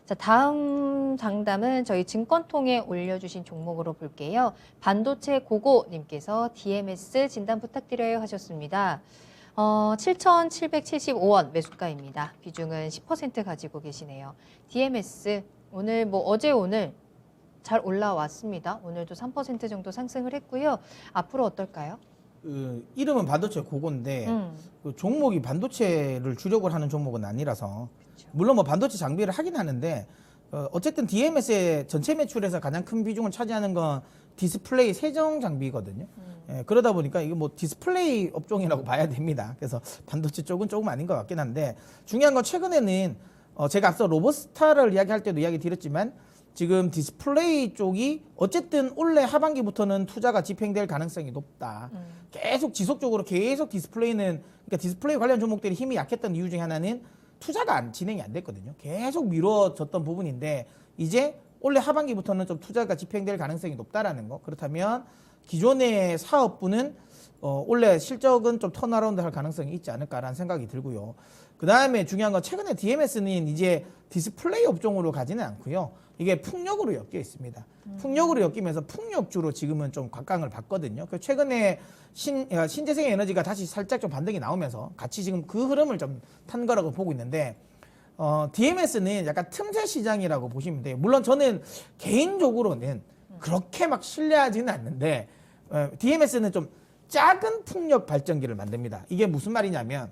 자, 다음 상담은 저희 증권통에 올려주신 종목으로 볼게요. 반도체 고고님께서 DMS 진단 부탁드려요 하셨습니다. 7,775원 매수가입니다. 비중은 10% 가지고 계시네요. DMS 오늘 오늘 잘 올라왔습니다. 오늘도 3% 정도 상승을 했고요. 앞으로 어떨까요? 이름은 반도체 고고인데 그 종목이 반도체를 주력을 하는 종목은 아니라서 물론 뭐 반도체 장비를 하긴 하는데 어쨌든 DMS의 전체 매출에서 가장 큰 비중을 차지하는 건 디스플레이 세정 장비거든요. 예, 그러다 보니까 이게 뭐 디스플레이 업종이라고 봐야 됩니다. 그래서 반도체 쪽은 조금 아닌 것 같긴 한데 중요한 건 최근에는 제가 앞서 로보스타를 이야기할 때도 이야기 드렸지만 지금 디스플레이 쪽이 어쨌든 올해 하반기부터는 투자가 집행될 가능성이 높다. 계속 지속적으로 계속 디스플레이는 그러니까 디스플레이 관련 종목들이 힘이 약했던 이유 중에 하나는 투자가 진행이 안 됐거든요. 계속 미뤄졌던 부분인데 이제 올해 하반기부터는 좀 투자가 집행될 가능성이 높다라는 거. 그렇다면 기존의 사업부는 올해 실적은 좀 턴어라운드 할 가능성이 있지 않을까라는 생각이 들고요. 그 다음에 중요한 건 최근에 DMS는 이제 디스플레이 업종으로 가지는 않고요. 이게 풍력으로 엮여 있습니다. 풍력으로 엮이면서 풍력주로 지금은 좀 각광을 받거든요. 최근에 신재생 에너지가 다시 살짝 좀 반등이 나오면서 같이 지금 그 흐름을 좀 탄 거라고 보고 있는데 DMS는 약간 틈새 시장이라고 보시면 돼요. 물론 저는 개인적으로는 그렇게 막 신뢰하지는 않는데 DMS는 좀 작은 풍력 발전기를 만듭니다. 이게 무슨 말이냐면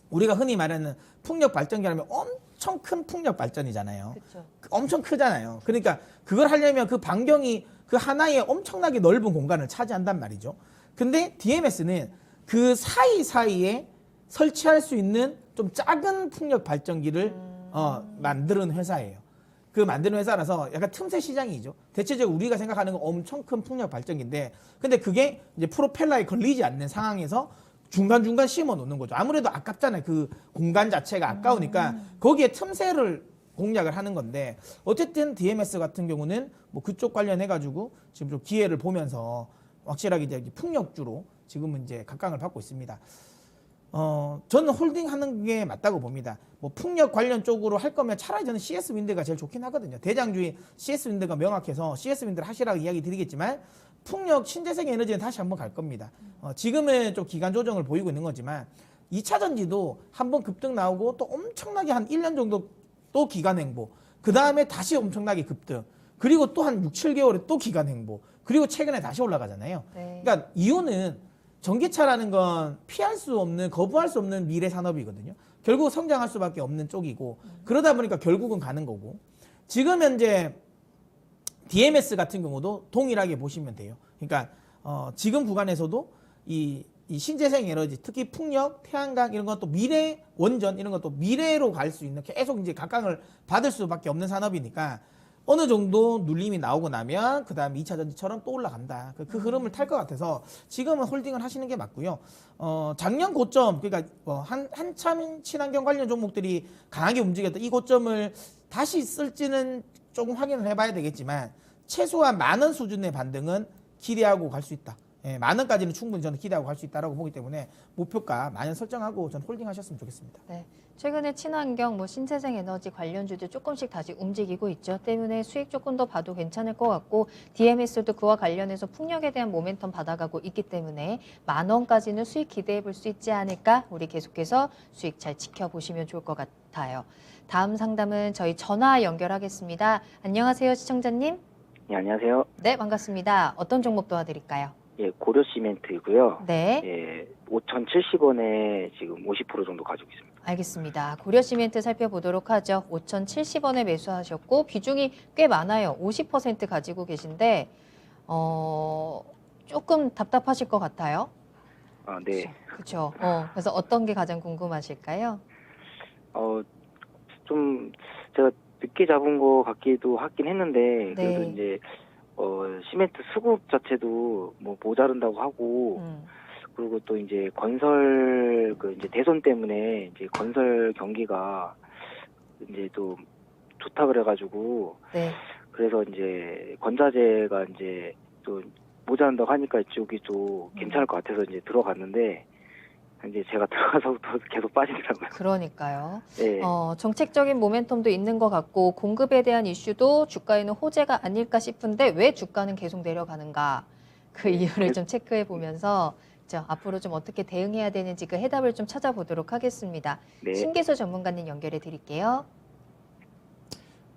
우리가 흔히 말하는 풍력 발전기라면 엄청 큰 풍력 발전이잖아요. 그쵸. 엄청 크잖아요. 그러니까 그걸 하려면 그 반경이 그 하나의 엄청나게 넓은 공간을 차지한단 말이죠. 근데 DMS는 그 사이사이에 설치할 수 있는 좀 작은 풍력 발전기를 만드는 회사예요. 그 만드는 회사라서 약간 틈새 시장이죠. 대체적으로 우리가 생각하는 건 엄청 큰 풍력 발전기인데 근데 그게 이제 프로펠러에 걸리지 않는 상황에서 중간중간 심어 놓는 거죠. 아무래도 아깝잖아요. 그 공간 자체가 아까우니까 거기에 틈새를 공략을 하는 건데 어쨌든 DMS 같은 경우는 뭐 그쪽 관련해가지고 지금 좀 기회를 보면서 확실하게 이제 풍력주로 지금은 이제 각광을 받고 있습니다. 저는 홀딩하는 게 맞다고 봅니다. 뭐 풍력 관련 쪽으로 할 거면 차라리 저는 CS 윈드가 제일 좋긴 하거든요. 대장주의 CS 윈드가 명확해서 CS 윈드를 하시라고 이야기 드리겠지만 풍력 신재생 에너지는 다시 한번 갈 겁니다. 지금은 좀 기간 조정을 보이고 있는 거지만 2차 전지도 한번 급등 나오고 또 엄청나게 한 1년 정도 또 기간 행보. 그 다음에 다시 엄청나게 급등. 그리고 또 한 6, 7개월에 또 기간 행보. 그리고 최근에 다시 올라가잖아요. 네. 그러니까 이유는 전기차라는 건 피할 수 없는, 거부할 수 없는 미래 산업이거든요. 결국 성장할 수밖에 없는 쪽이고 그러다 보니까 결국은 가는 거고 지금 현재 DMS 같은 경우도 동일하게 보시면 돼요. 그러니까 지금 구간에서도 이 신재생 에너지, 특히 풍력, 태양광 이런 것도 미래 원전 이런 것도 미래로 갈 수 있는 계속 이제 각광을 받을 수밖에 없는 산업이니까 어느 정도 눌림이 나오고 나면 그 다음 2차 전지처럼 또 올라간다. 그 흐름을 탈 것 같아서 지금은 홀딩을 하시는 게 맞고요. 작년 고점, 그러니까 한참 친환경 관련 종목들이 강하게 움직였던 이 고점을 다시 쓸지는 조금 확인을 해봐야 되겠지만 최소한 10,000원 수준의 반등은 기대하고 갈 수 있다. 예, 10,000원까지는 충분히 저는 기대하고 갈 수 있다라고 보기 때문에 목표가 10,000원 설정하고 전 홀딩 하셨으면 좋겠습니다. 네. 최근에 친환경, 신재생 에너지 관련주도 조금씩 다시 움직이고 있죠. 때문에 수익 조금 더 봐도 괜찮을 것 같고 DMS도 그와 관련해서 풍력에 대한 모멘텀 받아가고 있기 때문에 10,000원까지는 수익 기대해 볼 수 있지 않을까? 우리 계속해서 수익 잘 지켜보시면 좋을 것 같아요. 다음 상담은 저희 전화 연결하겠습니다. 안녕하세요, 시청자님. 네, 안녕하세요. 네, 반갑습니다. 어떤 종목 도와드릴까요? 예, 고려시멘트이고요. 네. 예, 5,070원에 지금 50% 정도 가지고 있습니다. 알겠습니다. 고려시멘트 살펴보도록 하죠. 5,070원에 매수하셨고 비중이 꽤 많아요. 50% 가지고 계신데 조금 답답하실 것 같아요. 아, 네. 그렇죠. 그래서 어떤 게 가장 궁금하실까요? 좀 제가 늦게 잡은 거 같기도 하긴 했는데 그래도 네. 이제 시멘트 수급 자체도 뭐 모자른다고 하고 그리고 또 이제 건설 이제 대선 때문에 이제 건설 경기가 이제 또 좋다 그래가지고 네. 그래서 이제 건자재가 이제 또 모자란다고 하니까 이쪽이 또 괜찮을 것 같아서 이제 들어갔는데 이제 제가 들어가서부터 계속 빠지더라고요. 그러니까요. 네. 정책적인 모멘텀도 있는 것 같고 공급에 대한 이슈도 주가에는 호재가 아닐까 싶은데 왜 주가는 계속 내려가는가 그 이유를 좀 체크해 보면서 앞으로 좀 어떻게 대응해야 되는지 그 해답을 좀 찾아보도록 하겠습니다. 네. 신기수 전문가님 연결해 드릴게요.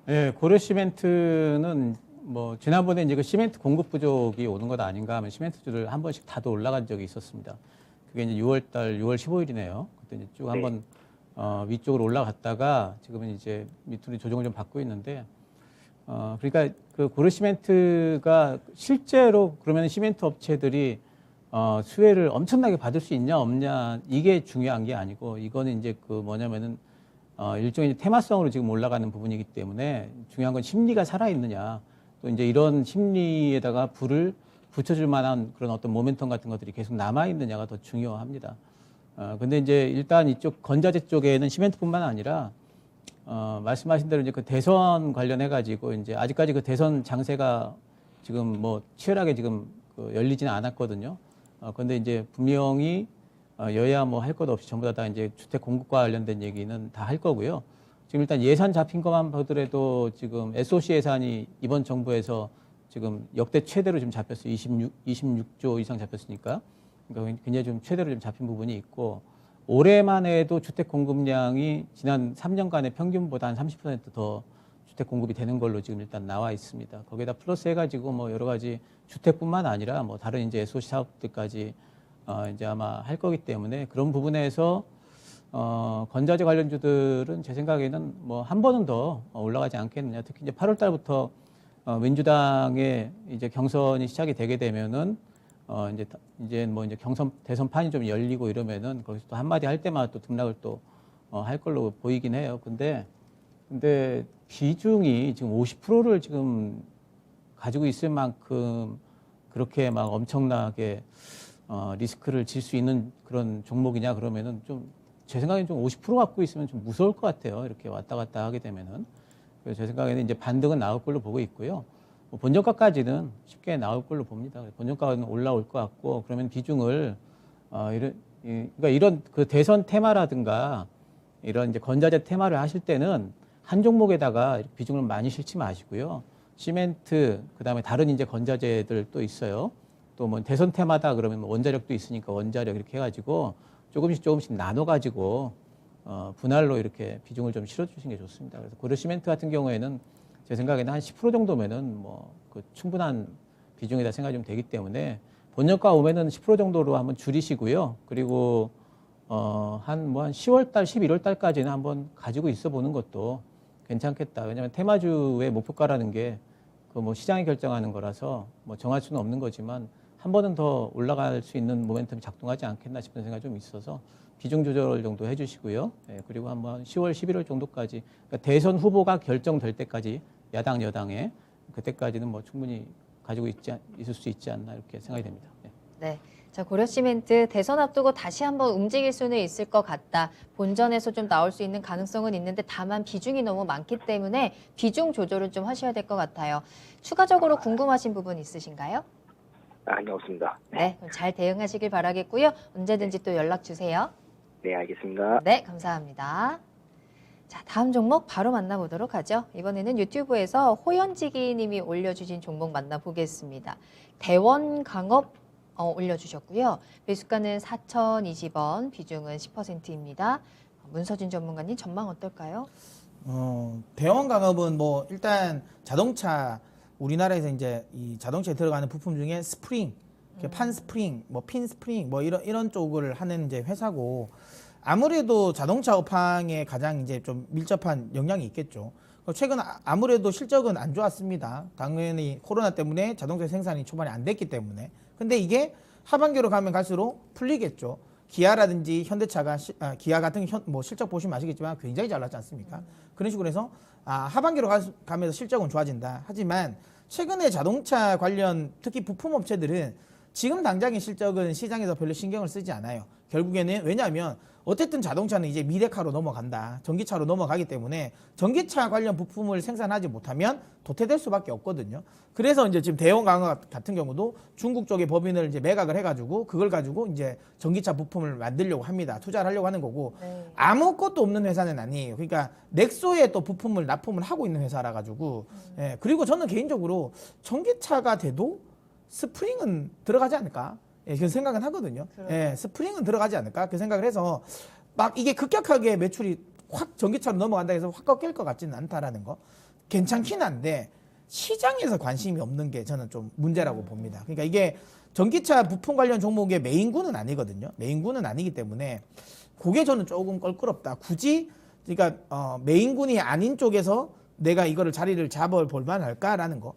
네, 고려시멘트는 뭐 지난번에 이제 그 시멘트 공급 부족이 오는 것 아닌가 하면 시멘트주를 한 번씩 다도 올라간 적이 있었습니다. 그게 이제 6월 15일이네요. 그때 이제 쭉 한번 위쪽으로 올라갔다가 지금은 이제 밑으로 조정을 좀 받고 있는데 그러니까 그 고려시멘트가 실제로 그러면 시멘트 업체들이 수혜를 엄청나게 받을 수 있냐 없냐 이게 중요한 게 아니고 이거는 이제 그 뭐냐면은 일종의 테마성으로 지금 올라가는 부분이기 때문에 중요한 건 심리가 살아있느냐 또 이제 이런 심리에다가 불을 붙여줄 만한 그런 어떤 모멘텀 같은 것들이 계속 남아있느냐가 더 중요합니다. 근데 이제 일단 이쪽 건자재 쪽에는 시멘트뿐만 아니라 말씀하신 대로 이제 그 대선 관련해가지고 이제 아직까지 그 대선 장세가 지금 뭐 치열하게 지금 열리지는 않았거든요. 근데 이제 분명히 여야 뭐 할 것 없이 전부 다 이제 주택 공급과 관련된 얘기는 다 할 거고요. 지금 일단 예산 잡힌 것만 보더라도 지금 SOC 예산이 이번 정부에서 지금 역대 최대로 좀 잡혔어요. 26조 이상 잡혔으니까. 그러니까 굉장히 좀 최대로 좀 잡힌 부분이 있고 올해만 해도 주택 공급량이 지난 3년간의 평균보다 한 30% 주택 공급이 되는 걸로 지금 일단 나와 있습니다. 거기에다 플러스 해가지고 뭐 여러 가지 주택뿐만 아니라 뭐 다른 이제 SOC 사업들까지 이제 아마 할 거기 때문에 그런 부분에서 건자재 관련주들은 제 생각에는 뭐 한 번은 더 올라가지 않겠느냐. 특히 이제 8월 달부터 민주당의 이제 경선이 시작이 되게 되면은 이제 뭐 이제 대선판이 좀 열리고 이러면은 거기서 또 한마디 할 때마다 또 등락을 또 할 걸로 보이긴 해요. 근데 비중이 지금 50%를 지금 가지고 있을 만큼 그렇게 막 엄청나게 리스크를 질 수 있는 그런 종목이냐 그러면은 좀 제 생각에는 좀 50% 갖고 있으면 좀 무서울 것 같아요. 이렇게 왔다 갔다 하게 되면은. 그래서 제 생각에는 이제 반등은 나올 걸로 보고 있고요. 뭐 본전가까지는 쉽게 나올 걸로 봅니다. 본전가는 올라올 것 같고 그러면 비중을 그러니까 이런 그 대선 테마라든가 이런 이제 건자재 테마를 하실 때는 한 종목에다가 비중을 많이 실지 마시고요. 시멘트, 그다음에 다른 이제 건자재들 또 있어요. 또 뭐 대선 테마다 그러면 원자력도 있으니까 원자력 이렇게 해가지고 조금씩 나눠가지고 분할로 이렇게 비중을 좀 실어주시는 게 좋습니다. 그래서 고려 시멘트 같은 경우에는 제 생각에는 한 10% 정도면은 뭐 그 충분한 비중이다 생각이 좀 되기 때문에 본연가 오면은 10% 정도로 한번 줄이시고요. 그리고 한 10월 달, 11월 달까지는 한번 가지고 있어 보는 것도 괜찮겠다. 왜냐하면 테마주의 목표가라는 게 그 뭐 시장이 결정하는 거라서 뭐 정할 수는 없는 거지만 한 번은 더 올라갈 수 있는 모멘텀이 작동하지 않겠나 싶은 생각이 좀 있어서 비중 조절 정도 해주시고요. 예, 그리고 한번 10월, 11월 정도까지 그러니까 대선 후보가 결정될 때까지 야당, 여당에 그때까지는 뭐 충분히 가지고 있을 수 있지 않나 이렇게 생각이 됩니다. 예. 네. 자, 고려시멘트 대선 앞두고 다시 한번 움직일 수는 있을 것 같다. 본전에서 좀 나올 수 있는 가능성은 있는데 다만 비중이 너무 많기 때문에 비중 조절을 좀 하셔야 될 것 같아요. 추가적으로 궁금하신 부분 있으신가요? 아니, 없습니다. 네, 그럼 잘 대응하시길 바라겠고요. 언제든지 또 연락 주세요. 네, 알겠습니다. 네, 감사합니다. 자, 다음 종목 바로 만나보도록 하죠. 이번에는 유튜브에서 호연지기 님이 올려주신 종목 만나보겠습니다. 대원강업 올려주셨고요. 매수가는 4,020원, 비중은 10%입니다. 문서진 전문가님 전망 어떨까요? 대원강업은 뭐 일단 자동차 우리나라에서 이제 이 자동차에 들어가는 부품 중에 스프링, 판 스프링, 뭐 핀 스프링, 뭐 이런 쪽을 하는 이제 회사고 아무래도 자동차 업황에 가장 이제 좀 밀접한 영향이 있겠죠. 최근 아무래도 실적은 안 좋았습니다. 당연히 코로나 때문에 자동차 생산이 초반에 안 됐기 때문에. 근데 이게 하반기로 가면 갈수록 풀리겠죠. 기아라든지 현대차가 기아 같은 뭐 실적 보시면 아시겠지만 굉장히 잘 났지 않습니까? 그런 식으로 해서 하반기로 가면서 실적은 좋아진다. 하지만 최근에 자동차 관련 특히 부품 업체들은 지금 당장의 실적은 시장에서 별로 신경을 쓰지 않아요. 결국에는 왜냐하면 어쨌든 자동차는 이제 미래카로 넘어간다. 전기차로 넘어가기 때문에 전기차 관련 부품을 생산하지 못하면 도태될 수밖에 없거든요. 그래서 이제 지금 대원강업 같은 경우도 중국 쪽의 법인을 이제 매각을 해가지고 그걸 가지고 이제 전기차 부품을 만들려고 합니다. 투자를 하려고 하는 거고 아무것도 없는 회사는 아니에요. 그러니까 넥소에 또 부품을 납품을 하고 있는 회사라 가지고 예, 그리고 저는 개인적으로 전기차가 돼도 스프링은 들어가지 않을까? 예, 그런 생각은 하거든요. 예, 스프링은 들어가지 않을까? 그 생각을 해서 막 이게 급격하게 매출이 확 전기차로 넘어간다 해서 확 꺾일 것 같지는 않다라는 거. 괜찮긴 한데 시장에서 관심이 없는 게 저는 좀 문제라고 봅니다. 그러니까 이게 전기차 부품 관련 종목의 메인군은 아니거든요. 메인군은 아니기 때문에 그게 저는 조금 껄끄럽다. 굳이 그러니까 메인군이 아닌 쪽에서 내가 이거를 자리를 잡아볼 만할까라는 거.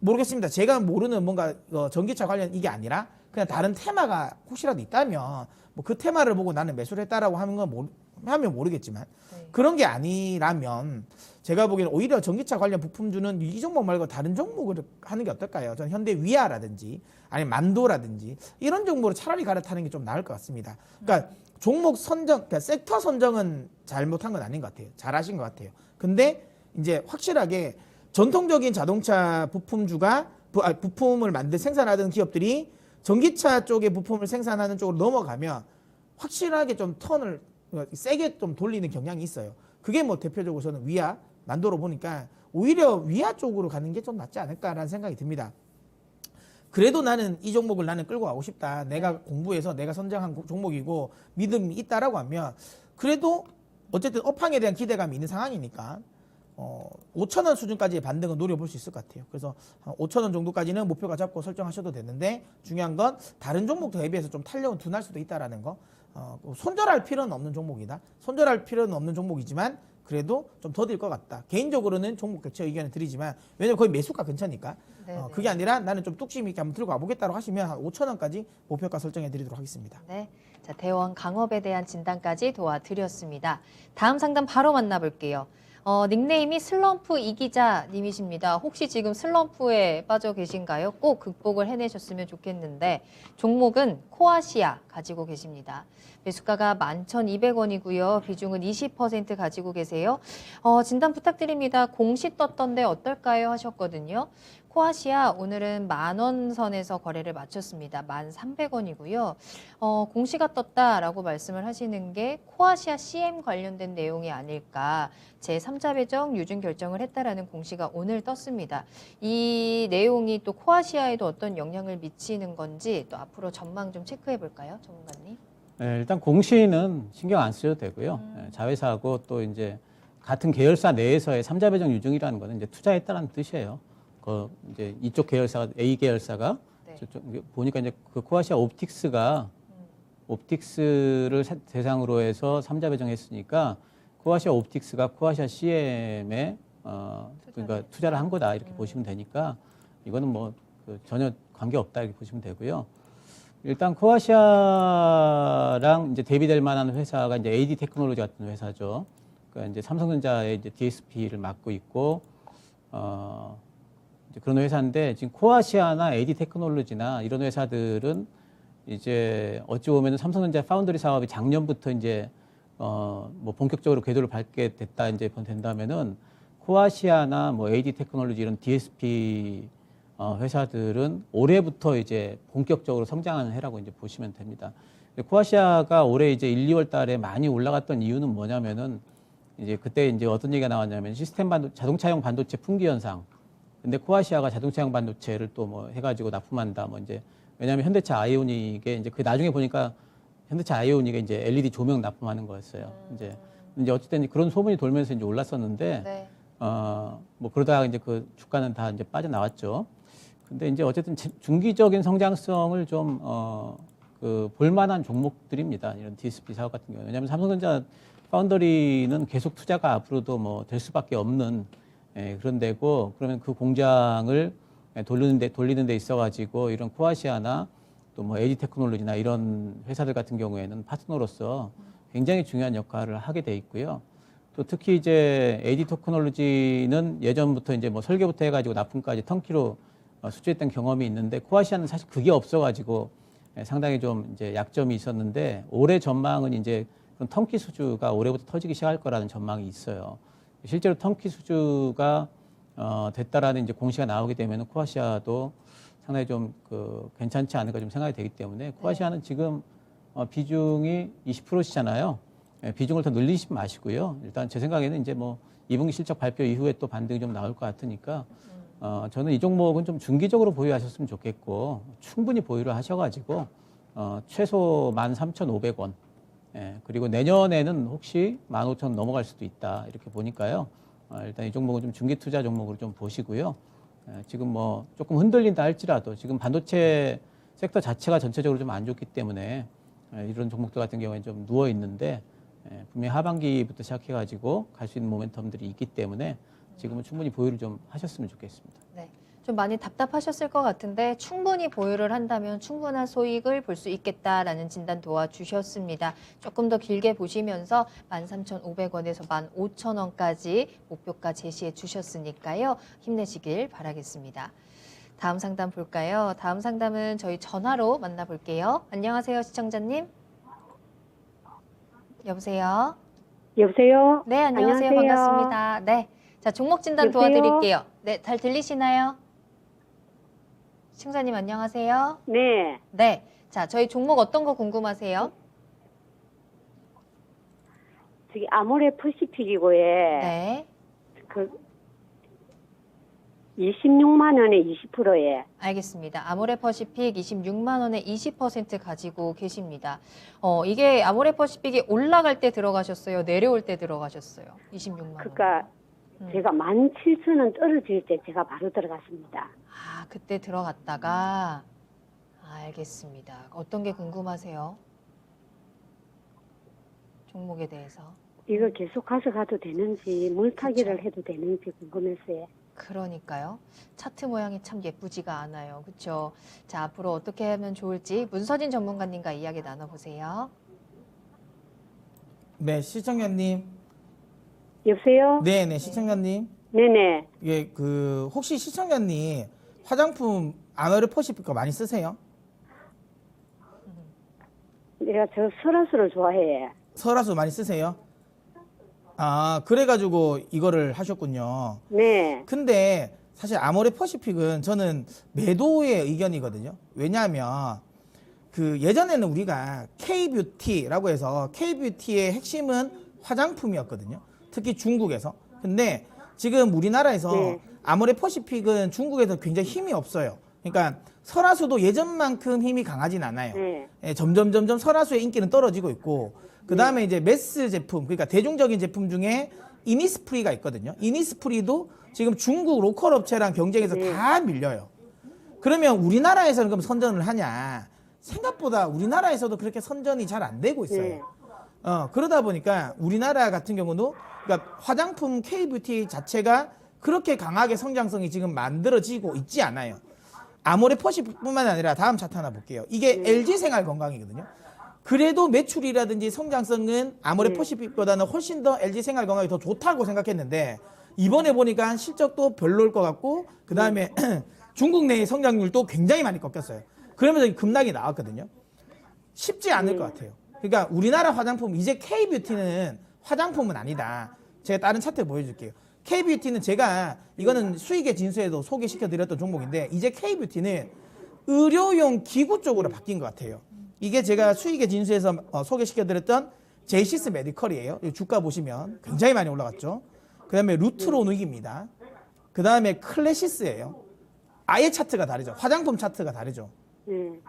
모르겠습니다. 제가 모르는 뭔가 전기차 관련 이게 아니라 그냥 다른 테마가 혹시라도 있다면 뭐 그 테마를 보고 나는 매수를 했다라고 하는 건 하면 모르겠지만 그런 게 아니라면 제가 보기에는 오히려 전기차 관련 부품주는 이 종목 말고 다른 종목을 하는 게 어떨까요? 저는 현대 위아라든지 아니면 만도라든지 이런 종목으로 차라리 갈아타는 게 좀 나을 것 같습니다. 그러니까 종목 선정, 그러니까 섹터 선정은 잘못한 건 아닌 것 같아요. 잘하신 것 같아요. 근데 이제 확실하게 전통적인 자동차 부품주가 부품을 생산하던 기업들이 전기차 쪽의 부품을 생산하는 쪽으로 넘어가면 확실하게 좀 턴을 세게 좀 돌리는 경향이 있어요. 그게 뭐 대표적으로 저는 위아, 만도로 보니까 오히려 위아 쪽으로 가는 게 좀 낫지 않을까라는 생각이 듭니다. 그래도 나는 이 종목을 나는 끌고 가고 싶다. 내가 공부해서 내가 선정한 종목이고 믿음이 있다라고 하면 그래도 어쨌든 업황에 대한 기대감이 있는 상황이니까 5,000원 수준까지의 반등은 노려볼 수 있을 것 같아요. 그래서 5,000원 정도까지는 목표가 잡고 설정하셔도 되는데 중요한 건 다른 종목도 대비해서 좀 탄력은 둔할 수도 있다라는 거. 손절할 필요는 없는 종목이다. 손절할 필요는 없는 종목이지만 그래도 좀 더딜 것 같다. 개인적으로는 종목 교체 의견을 드리지만 왜냐면 거의 매수가 근처니까 그게 아니라 나는 좀 뚝심 있게 한번 들고 와보겠다고 하시면 한 5,000원까지 목표가 설정해 드리도록 하겠습니다. 네. 자, 대원 강업에 대한 진단까지 도와드렸습니다. 다음 상담 바로 만나볼게요. 닉네임이 슬럼프 이기자님이십니다. 혹시 지금 슬럼프에 빠져 계신가요? 꼭 극복을 해내셨으면 좋겠는데 종목은 코아시아 가지고 계십니다. 매수가가 11,200원이고요. 비중은 20% 가지고 계세요. 진단 부탁드립니다. 공시 떴던데 어떨까요? 하셨거든요. 코아시아 오늘은 10,000원 선에서 거래를 마쳤습니다. 1,300원이고요. 공시가 떴다라고 말씀을 하시는 게 코아시아 CM 관련된 내용이 아닐까. 제3자 배정 유증 결정을 했다라는 공시가 오늘 떴습니다. 이 내용이 또 코아시아에도 어떤 영향을 미치는 건지 또 앞으로 전망 좀 체크해 볼까요, 전문가님? 네, 일단 공시는 신경 안 쓰셔도 되고요. 자회사하고 또 이제 같은 계열사 내에서의 3자 배정 유증이라는 거는 이제 투자했다는 뜻이에요. 그 이제 이쪽 계열사가 A 계열사가 네. 보니까 이제 그 코아시아 옵틱스가 옵틱스를 대상으로 해서 3자 배정했으니까 코아시아 옵틱스가 코아시아 CM에 그러니까 투자를 한 거다 이렇게 보시면 되니까 이거는 뭐 그 전혀 관계 없다 이렇게 보시면 되고요. 일단 코아시아랑 이제 대비될 만한 회사가 이제 AD 테크놀로지 같은 회사죠. 그러니까 이제 삼성전자의 이제 DSP를 맡고 있고 이제 그런 회사인데 지금 코아시아나 AD 테크놀로지나 이런 회사들은 이제 어찌 보면 삼성전자 파운드리 사업이 작년부터 이제 뭐 본격적으로 궤도를 밟게 됐다 이제 된다면은 코아시아나 뭐 AD 테크놀로지 이런 DSP 회사들은 올해부터 이제 본격적으로 성장하는 해라고 이제 보시면 됩니다. 코아시아가 올해 이제 1, 2월 달에 많이 올라갔던 이유는 뭐냐면은 이제 그때 이제 어떤 얘기가 나왔냐면 자동차용 반도체 품귀 현상. 근데 코아시아가 자동차용 반도체를 또 뭐 해가지고 납품한다. 뭐 이제 왜냐하면 현대차 아이오닉에 이제 그 나중에 보니까 현대차 아이오닉에 이제 LED 조명 납품하는 거였어요. 이제 어쨌든 그런 소문이 돌면서 이제 올랐었는데 네. 뭐 그러다가 이제 그 주가는 다 이제 빠져나왔죠. 근데 이제 어쨌든 중기적인 성장성을 좀 그 볼만한 종목들입니다. 이런 DSP 사업 같은 경우. 왜냐하면 삼성전자 파운더리는 계속 투자가 앞으로도 뭐 될 수밖에 없는 그런 데고 그러면 그 공장을 돌리는 데 있어가지고 이런 코아시아나 또 뭐 AD 테크놀로지나 이런 회사들 같은 경우에는 파트너로서 굉장히 중요한 역할을 하게 돼 있고요. 또 특히 이제 AD 테크놀로지는 예전부터 이제 뭐 설계부터 해가지고 납품까지 턴키로 수주했던 경험이 있는데 코아시아는 사실 그게 없어가지고 상당히 좀 이제 약점이 있었는데 올해 전망은 이제 그런 턴키 수주가 올해부터 터지기 시작할 거라는 전망이 있어요. 실제로 턴키 수주가 됐다라는 이제 공시가 나오게 되면 코아시아도 상당히 좀 그 괜찮지 않을까 좀 생각이 되기 때문에 코아시아는 지금 비중이 20%시잖아요. 비중을 더 늘리지 마시고요. 일단 제 생각에는 이제 뭐 2분기 실적 발표 이후에 또 반등이 좀 나올 것 같으니까 저는 이 종목은 좀 중기적으로 보유하셨으면 좋겠고 충분히 보유를 하셔가지고 최소 13,500원 그리고 내년에는 혹시 15,000원 넘어갈 수도 있다 이렇게 보니까요. 일단 이 종목은 좀 중기 투자 종목으로 좀 보시고요. 지금 뭐 조금 흔들린다 할지라도 지금 반도체 섹터 자체가 전체적으로 좀 안 좋기 때문에 이런 종목들 같은 경우에 좀 누워 있는데 분명히 하반기부터 시작해가지고 갈 수 있는 모멘텀들이 있기 때문에 지금은 충분히 보유를 좀 하셨으면 좋겠습니다. 네. 좀 많이 답답하셨을 것 같은데 충분히 보유를 한다면 충분한 소익을 볼 수 있겠다라는 진단 도와주셨습니다. 조금 더 길게 보시면서 13,500원에서 15,000원까지 목표가 제시해 주셨으니까요. 힘내시길 바라겠습니다. 다음 상담 볼까요? 다음 상담은 저희 전화로 만나볼게요. 안녕하세요, 시청자님. 여보세요? 여보세요? 네, 안녕하세요. 반갑습니다. 네. 자, 종목 진단 여보세요? 도와드릴게요. 네, 잘 들리시나요? 시청자님 안녕하세요. 네. 네. 자, 저희 종목 어떤 거 궁금하세요? 저기 아모레 퍼시픽이고에 네. 그 26만 원에 20%에 알겠습니다. 아모레퍼시픽 26만 원에 20% 가지고 계십니다. 이게 아모레퍼시픽이 올라갈 때 들어가셨어요? 내려올 때 들어가셨어요? 26만 원. 그러니까 제가 17,000원 떨어질 때 제가 바로 들어갔습니다. 아, 그때 들어갔다가 알겠습니다. 어떤 게 궁금하세요? 종목에 대해서. 이거 계속 가져가도 되는지 물타기를 그쵸. 해도 되는지 궁금했어요. 그러니까요. 차트 모양이 참 예쁘지가 않아요. 그렇죠? 자, 앞으로 어떻게 하면 좋을지 문서진 전문가님과 이야기 나눠보세요. 네, 시청자님. 여보세요? 네, 시청자님. 네네. 예, 그 혹시 시청자님 화장품 아모레 퍼시픽 거 많이 쓰세요? 내가 저 설화수를 좋아해. 설화수 많이 쓰세요? 아, 그래가지고 이거를 하셨군요. 네. 근데 사실 아모레퍼시픽은 저는 매도의 의견이거든요. 왜냐하면 그 예전에는 우리가 K뷰티라고 해서 K뷰티의 핵심은 화장품이었거든요. 특히 중국에서. 근데 지금 우리나라에서 네. 아모레퍼시픽은 중국에서 굉장히 힘이 없어요. 그러니까 설화수도 예전만큼 힘이 강하진 않아요. 네. 예, 점점 설화수의 인기는 떨어지고 있고 그 다음에 이제 매스 제품, 그러니까 대중적인 제품 중에 이니스프리가 있거든요. 이니스프리도 지금 중국 로컬 업체랑 경쟁해서 네. 다 밀려요. 그러면 우리나라에서는 그럼 선전을 하냐? 생각보다 우리나라에서도 그렇게 선전이 잘 안 되고 있어요. 네. 그러다 보니까 우리나라 같은 경우도 그러니까 화장품 K뷰티 자체가 그렇게 강하게 성장성이 지금 만들어지고 있지 않아요. 아모레퍼시픽뿐만 아니라 다음 차트 하나 볼게요. 이게 LG생활건강이거든요. 그래도 매출이라든지 성장성은 아모레퍼시픽보다는 훨씬 더 LG생활건강이 더 좋다고 생각했는데 이번에 보니까 실적도 별로일 것 같고 그 다음에 중국 내의 성장률도 굉장히 많이 꺾였어요. 그러면서 급락이 나왔거든요. 쉽지 않을 것 같아요. 그러니까 우리나라 화장품 이제 K뷰티는 화장품은 아니다. 제가 다른 차트 보여줄게요. K뷰티는 제가 이거는 수익의 진수에도 소개시켜드렸던 종목인데 이제 K뷰티는 의료용 기구 쪽으로 바뀐 것 같아요. 이게 제가 수익의 진수에서 소개시켜드렸던 제이시스 메디컬이에요. 이 주가 보시면 굉장히 많이 올라갔죠. 그 다음에 루트로닉입니다. 그 다음에 클래시스예요. 아예 차트가 다르죠. 화장품 차트가 다르죠.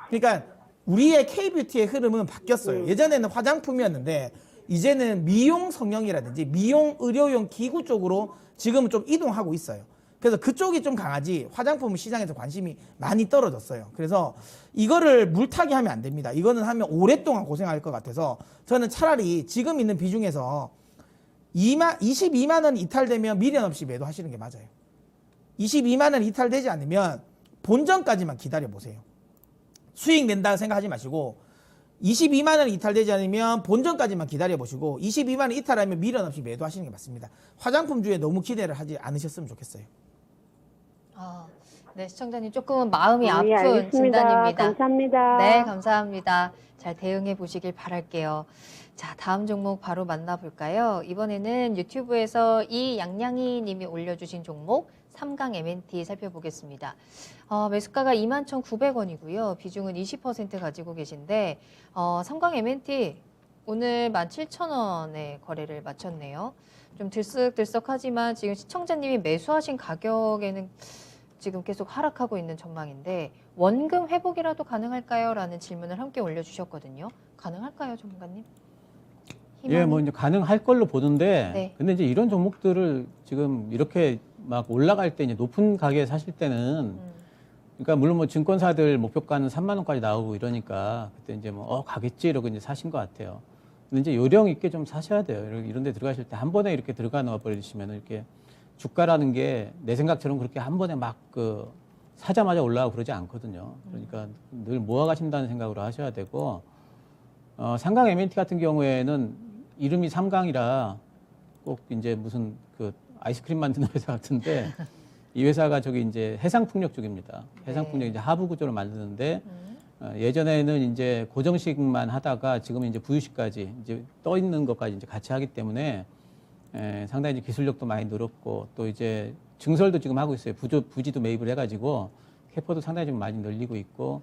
그러니까 우리의 K뷰티의 흐름은 바뀌었어요. 예전에는 화장품이었는데 이제는 미용 성형이라든지 미용 의료용 기구 쪽으로 지금은 좀 이동하고 있어요. 그래서 그쪽이 좀 강하지 화장품 시장에서 관심이 많이 떨어졌어요. 그래서 이거를 물타기 하면 안 됩니다. 이거는 하면 오랫동안 고생할 것 같아서 저는 차라리 지금 있는 비중에서 22만 원 이탈되면 미련 없이 매도하시는 게 맞아요. 22만 원 이탈되지 않으면 본전까지만 기다려 보세요. 수익 낸다 생각하지 마시고 22만 원 이탈되지 않으면 본전까지만 기다려 보시고 22만 원 이탈하면 미련 없이 매도하시는 게 맞습니다. 화장품주에 너무 기대를 하지 않으셨으면 좋겠어요. 네, 시청자님 조금은 마음이 예, 아픈 알겠습니다. 진단입니다. 감사합니다. 네, 감사합니다. 잘 대응해 보시길 바랄게요. 자, 다음 종목 바로 만나볼까요? 이번에는 유튜브에서 이양양이 님이 올려주신 종목 3강 MNT 살펴보겠습니다. 매수가가 21,900원이고요. 비중은 20% 가지고 계신데 3강 MNT 오늘 17,000원에 거래를 마쳤네요. 좀 들썩들썩하지만 지금 시청자님이 매수하신 가격에는 지금 계속 하락하고 있는 전망인데 원금 회복이라도 가능할까요? 라는 질문을 함께 올려주셨거든요. 가능할까요, 전문가님? 예, 뭐 이제 가능할 걸로 보는데, 네. 근데 이제 이런 종목들을 지금 이렇게 막 올라갈 때 이제 높은 가격에 사실 때는, 그러니까 물론 뭐 증권사들 목표가는 3만 원까지 나오고 이러니까 그때 이제 뭐 가겠지 이러고 이제 사신 것 같아요. 근데 이제 요령 있게 좀 사셔야 돼요. 이런 데 들어가실 때 한 번에 이렇게 들어가 놓아 버리시면 이렇게 주가라는 게 내 생각처럼 그렇게 한 번에 막 사자마자 올라가고 그러지 않거든요. 그러니까 늘 모아가신다는 생각으로 하셔야 되고, 3강 MNT 같은 경우에는 이름이 3강이라 꼭 이제 무슨 아이스크림 만드는 회사 같은데 이 회사가 저기 이제 해상풍력 쪽입니다. 해상풍력 이제 하부 구조를 만드는데 예전에는 이제 고정식만 하다가 지금은 이제 부유식까지 이제 떠 있는 것까지 이제 같이 하기 때문에 상당히 이제 기술력도 많이 늘었고 또 이제 증설도 지금 하고 있어요. 부지도 매입을 해가지고 캐퍼도 상당히 좀 많이 늘리고 있고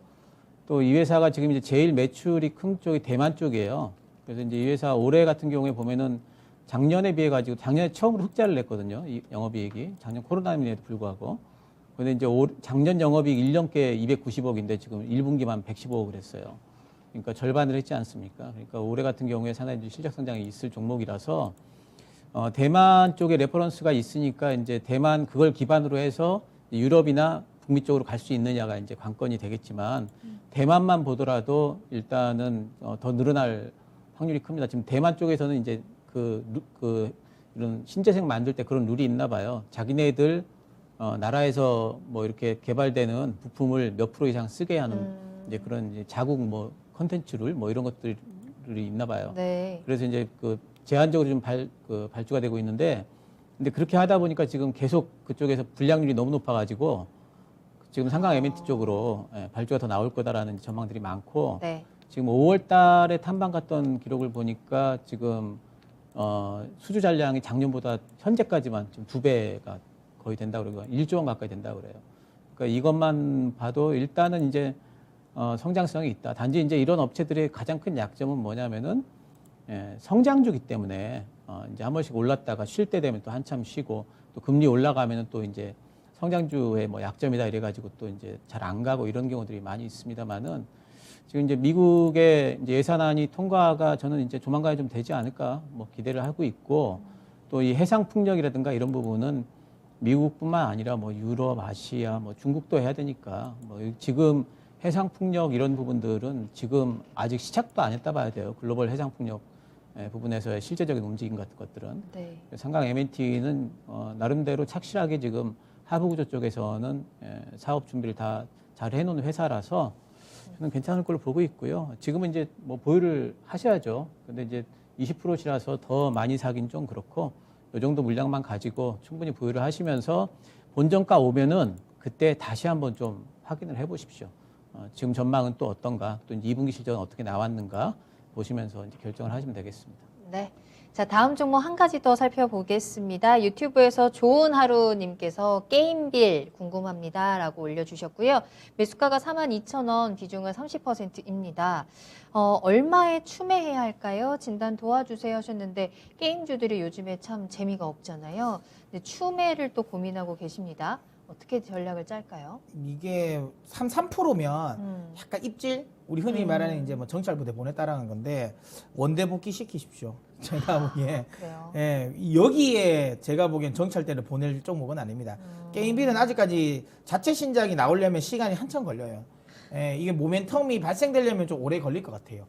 또 이 회사가 지금 이제 제일 매출이 큰 쪽이 대만 쪽이에요. 그래서 이제 이 회사 올해 같은 경우에 보면은 작년에 비해 가지고 작년에 처음으로 흑자를 냈거든요. 이 영업이익이 작년 코로나임에도 불구하고. 근데 이제 작년 영업이익 1년께 290억인데 지금 1분기만 115억을 했어요. 그러니까 절반을 했지 않습니까? 그러니까 올해 같은 경우에 상당히 실적 성장이 있을 종목이라서 대만 쪽에 레퍼런스가 있으니까 이제 대만 그걸 기반으로 해서 유럽이나 북미 쪽으로 갈 수 있느냐가 이제 관건이 되겠지만 대만만 보더라도 일단은 더 늘어날 확률이 큽니다. 지금 대만 쪽에서는 이제 이런 신재생 만들 때 그런 룰이 있나 봐요. 자기네들 나라에서 뭐 이렇게 개발되는 부품을 몇 프로 이상 쓰게 하는 이제 그런 이제 자국 뭐 컨텐츠 룰 뭐 이런 것들이 있나 봐요. 네. 그래서 이제 제한적으로 좀 발주가 되고 있는데 근데 그렇게 하다 보니까 지금 계속 그쪽에서 불량률이 너무 높아가지고 지금 상강 MNT 쪽으로 발주가 더 나올 거다라는 전망들이 많고 네. 지금 5월 달에 탐방 갔던 기록을 보니까 지금 수주 잔량이 작년보다 현재까지만 좀 2배가 거의 된다고 그러고 1조 원 가까이 된다고 그래요. 그러니까 이것만 봐도 일단은 이제 성장성이 있다. 단지 이제 이런 업체들의 가장 큰 약점은 뭐냐면은 성장주기 때문에 이제 한 번씩 올랐다가 쉴 때 되면 또 한참 쉬고 또 금리 올라가면은 또 이제 성장주의 뭐 약점이다 이래가지고 또 이제 잘 안 가고 이런 경우들이 많이 있습니다만은 지금 이제 미국의 이제 예산안이 통과가 저는 이제 조만간에 좀 되지 않을까 뭐 기대를 하고 있고 또 이 해상 풍력이라든가 이런 부분은 미국뿐만 아니라 뭐 유럽, 아시아, 뭐 중국도 해야 되니까 뭐 지금 해상 풍력 이런 부분들은 지금 아직 시작도 안 했다 봐야 돼요. 글로벌 해상 풍력 부분에서의 실제적인 움직임 같은 것들은. 네. 삼강 M&T는 나름대로 착실하게 지금 하부구조 쪽에서는 사업 준비를 다 잘 해놓은 회사라서 저는 괜찮을 걸로 보고 있고요. 지금은 이제 뭐 보유를 하셔야죠. 근데 이제 20%시라서 더 많이 사긴 좀 그렇고 이 정도 물량만 가지고 충분히 보유를 하시면서 본전가 오면은 그때 다시 한번 좀 확인을 해보십시오. 지금 전망은 또 어떤가, 또 2분기 실적은 어떻게 나왔는가 보시면서 이제 결정을 하시면 되겠습니다. 네. 자, 다음 종목 한 가지 더 살펴보겠습니다. 유튜브에서 좋은 하루님께서 게임빌 궁금합니다라고 올려주셨고요. 매수가가 42,000원, 비중은 30%입니다. 얼마에 추매해야 할까요? 진단 도와주세요 하셨는데 게임주들이 요즘에 참 재미가 없잖아요. 근데 추매를 또 고민하고 계십니다. 어떻게 전략을 짤까요? 이게 3%면 약간 입질? 우리 흔히 말하는 이제 뭐 정찰부대 보냈다라는 건데 원대 복귀 시키십시오. 제가 보기에. 그래요. 예, 여기에 제가 보기엔 정찰대를 보낼 종목은 아닙니다. 게임빌은 아직까지 자체 신작이 나오려면 시간이 한참 걸려요. 예, 이게 모멘텀이 발생되려면 좀 오래 걸릴 것 같아요.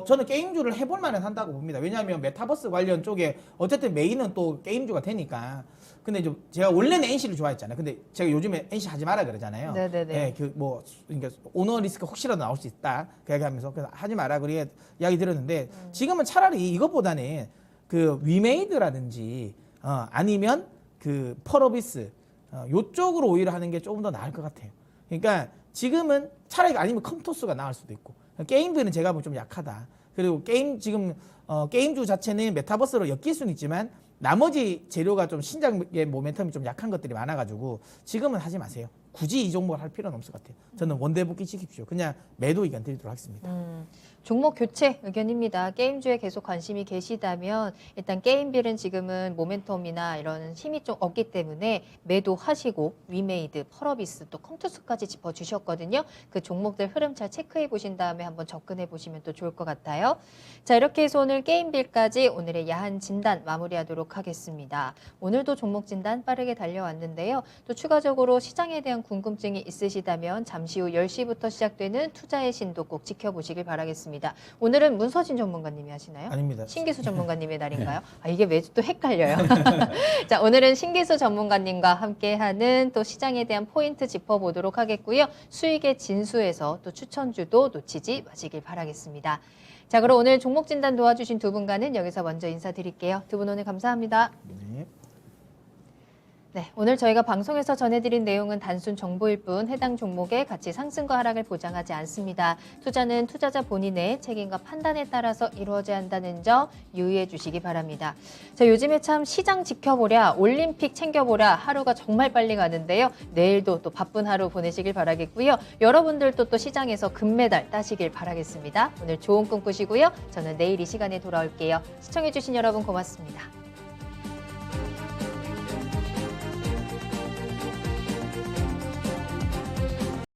저는 게임주를 해볼 만은 한다고 봅니다. 왜냐하면 메타버스 관련 쪽에 어쨌든 메인은 또 게임주가 되니까. 근데 이제 제가 원래는 NC를 좋아했잖아요. 근데 제가 요즘에 NC 하지 마라 그러잖아요. 네네네. 예, 그러니까 오너 리스크 혹시라도 나올 수 있다. 그 얘기하면서 그래서 하지 마라 그래 이야기 들었는데 지금은 차라리 이것보다는 그 위메이드라든지 아니면 그 펄어비스 요쪽으로 오히려 하는 게 조금 더 나을 것 같아요. 그러니까 지금은 차라리 아니면 컴토스가 나을 수도 있고 게임들은 제가 보면 좀 약하다. 그리고 지금 게임주 자체는 메타버스로 엮일 수는 있지만 나머지 재료가 좀 신작의 모멘텀이 좀 약한 것들이 많아가지고 지금은 하지 마세요. 굳이 이 종목을 할 필요는 없을 것 같아요. 저는 원대 복귀 시킵시오. 그냥 매도 의견 드리도록 하겠습니다. 종목 교체 의견입니다. 게임주에 계속 관심이 계시다면 일단 게임빌은 지금은 모멘텀이나 이런 힘이 좀 없기 때문에 매도하시고 위메이드, 펄어비스 또 컴투스까지 짚어주셨거든요. 그 종목들 흐름 잘 체크해 보신 다음에 한번 접근해 보시면 또 좋을 것 같아요. 자, 이렇게 해서 오늘 게임빌까지 오늘의 야한 진단 마무리하도록 하겠습니다. 오늘도 종목 진단 빠르게 달려왔는데요. 또 추가적으로 시장에 대한 궁금증이 있으시다면 잠시 후 10시부터 시작되는 투자의 신도 꼭 지켜보시길 바라겠습니다. 오늘은 문서진 전문가님이 하시나요? 아닙니다. 신기수 전문가님의 날인가요? 이게 매주 또 헷갈려요. 자, 오늘은 신기수 전문가님과 함께하는 또 시장에 대한 포인트 짚어보도록 하겠고요. 수익의 진수에서 또 추천주도 놓치지 마시길 바라겠습니다. 자, 그럼 오늘 종목 진단 도와주신 두 분과는 여기서 먼저 인사드릴게요. 두 분 오늘 감사합니다. 네. 네, 오늘 저희가 방송에서 전해드린 내용은 단순 정보일 뿐 해당 종목의 가치 상승과 하락을 보장하지 않습니다. 투자는 투자자 본인의 책임과 판단에 따라서 이루어져야 한다는 점 유의해 주시기 바랍니다. 자, 요즘에 참 시장 지켜보랴, 올림픽 챙겨보랴 하루가 정말 빨리 가는데요. 내일도 또 바쁜 하루 보내시길 바라겠고요. 여러분들도 또 시장에서 금메달 따시길 바라겠습니다. 오늘 좋은 꿈 꾸시고요. 저는 내일 이 시간에 돌아올게요. 시청해 주신 여러분 고맙습니다.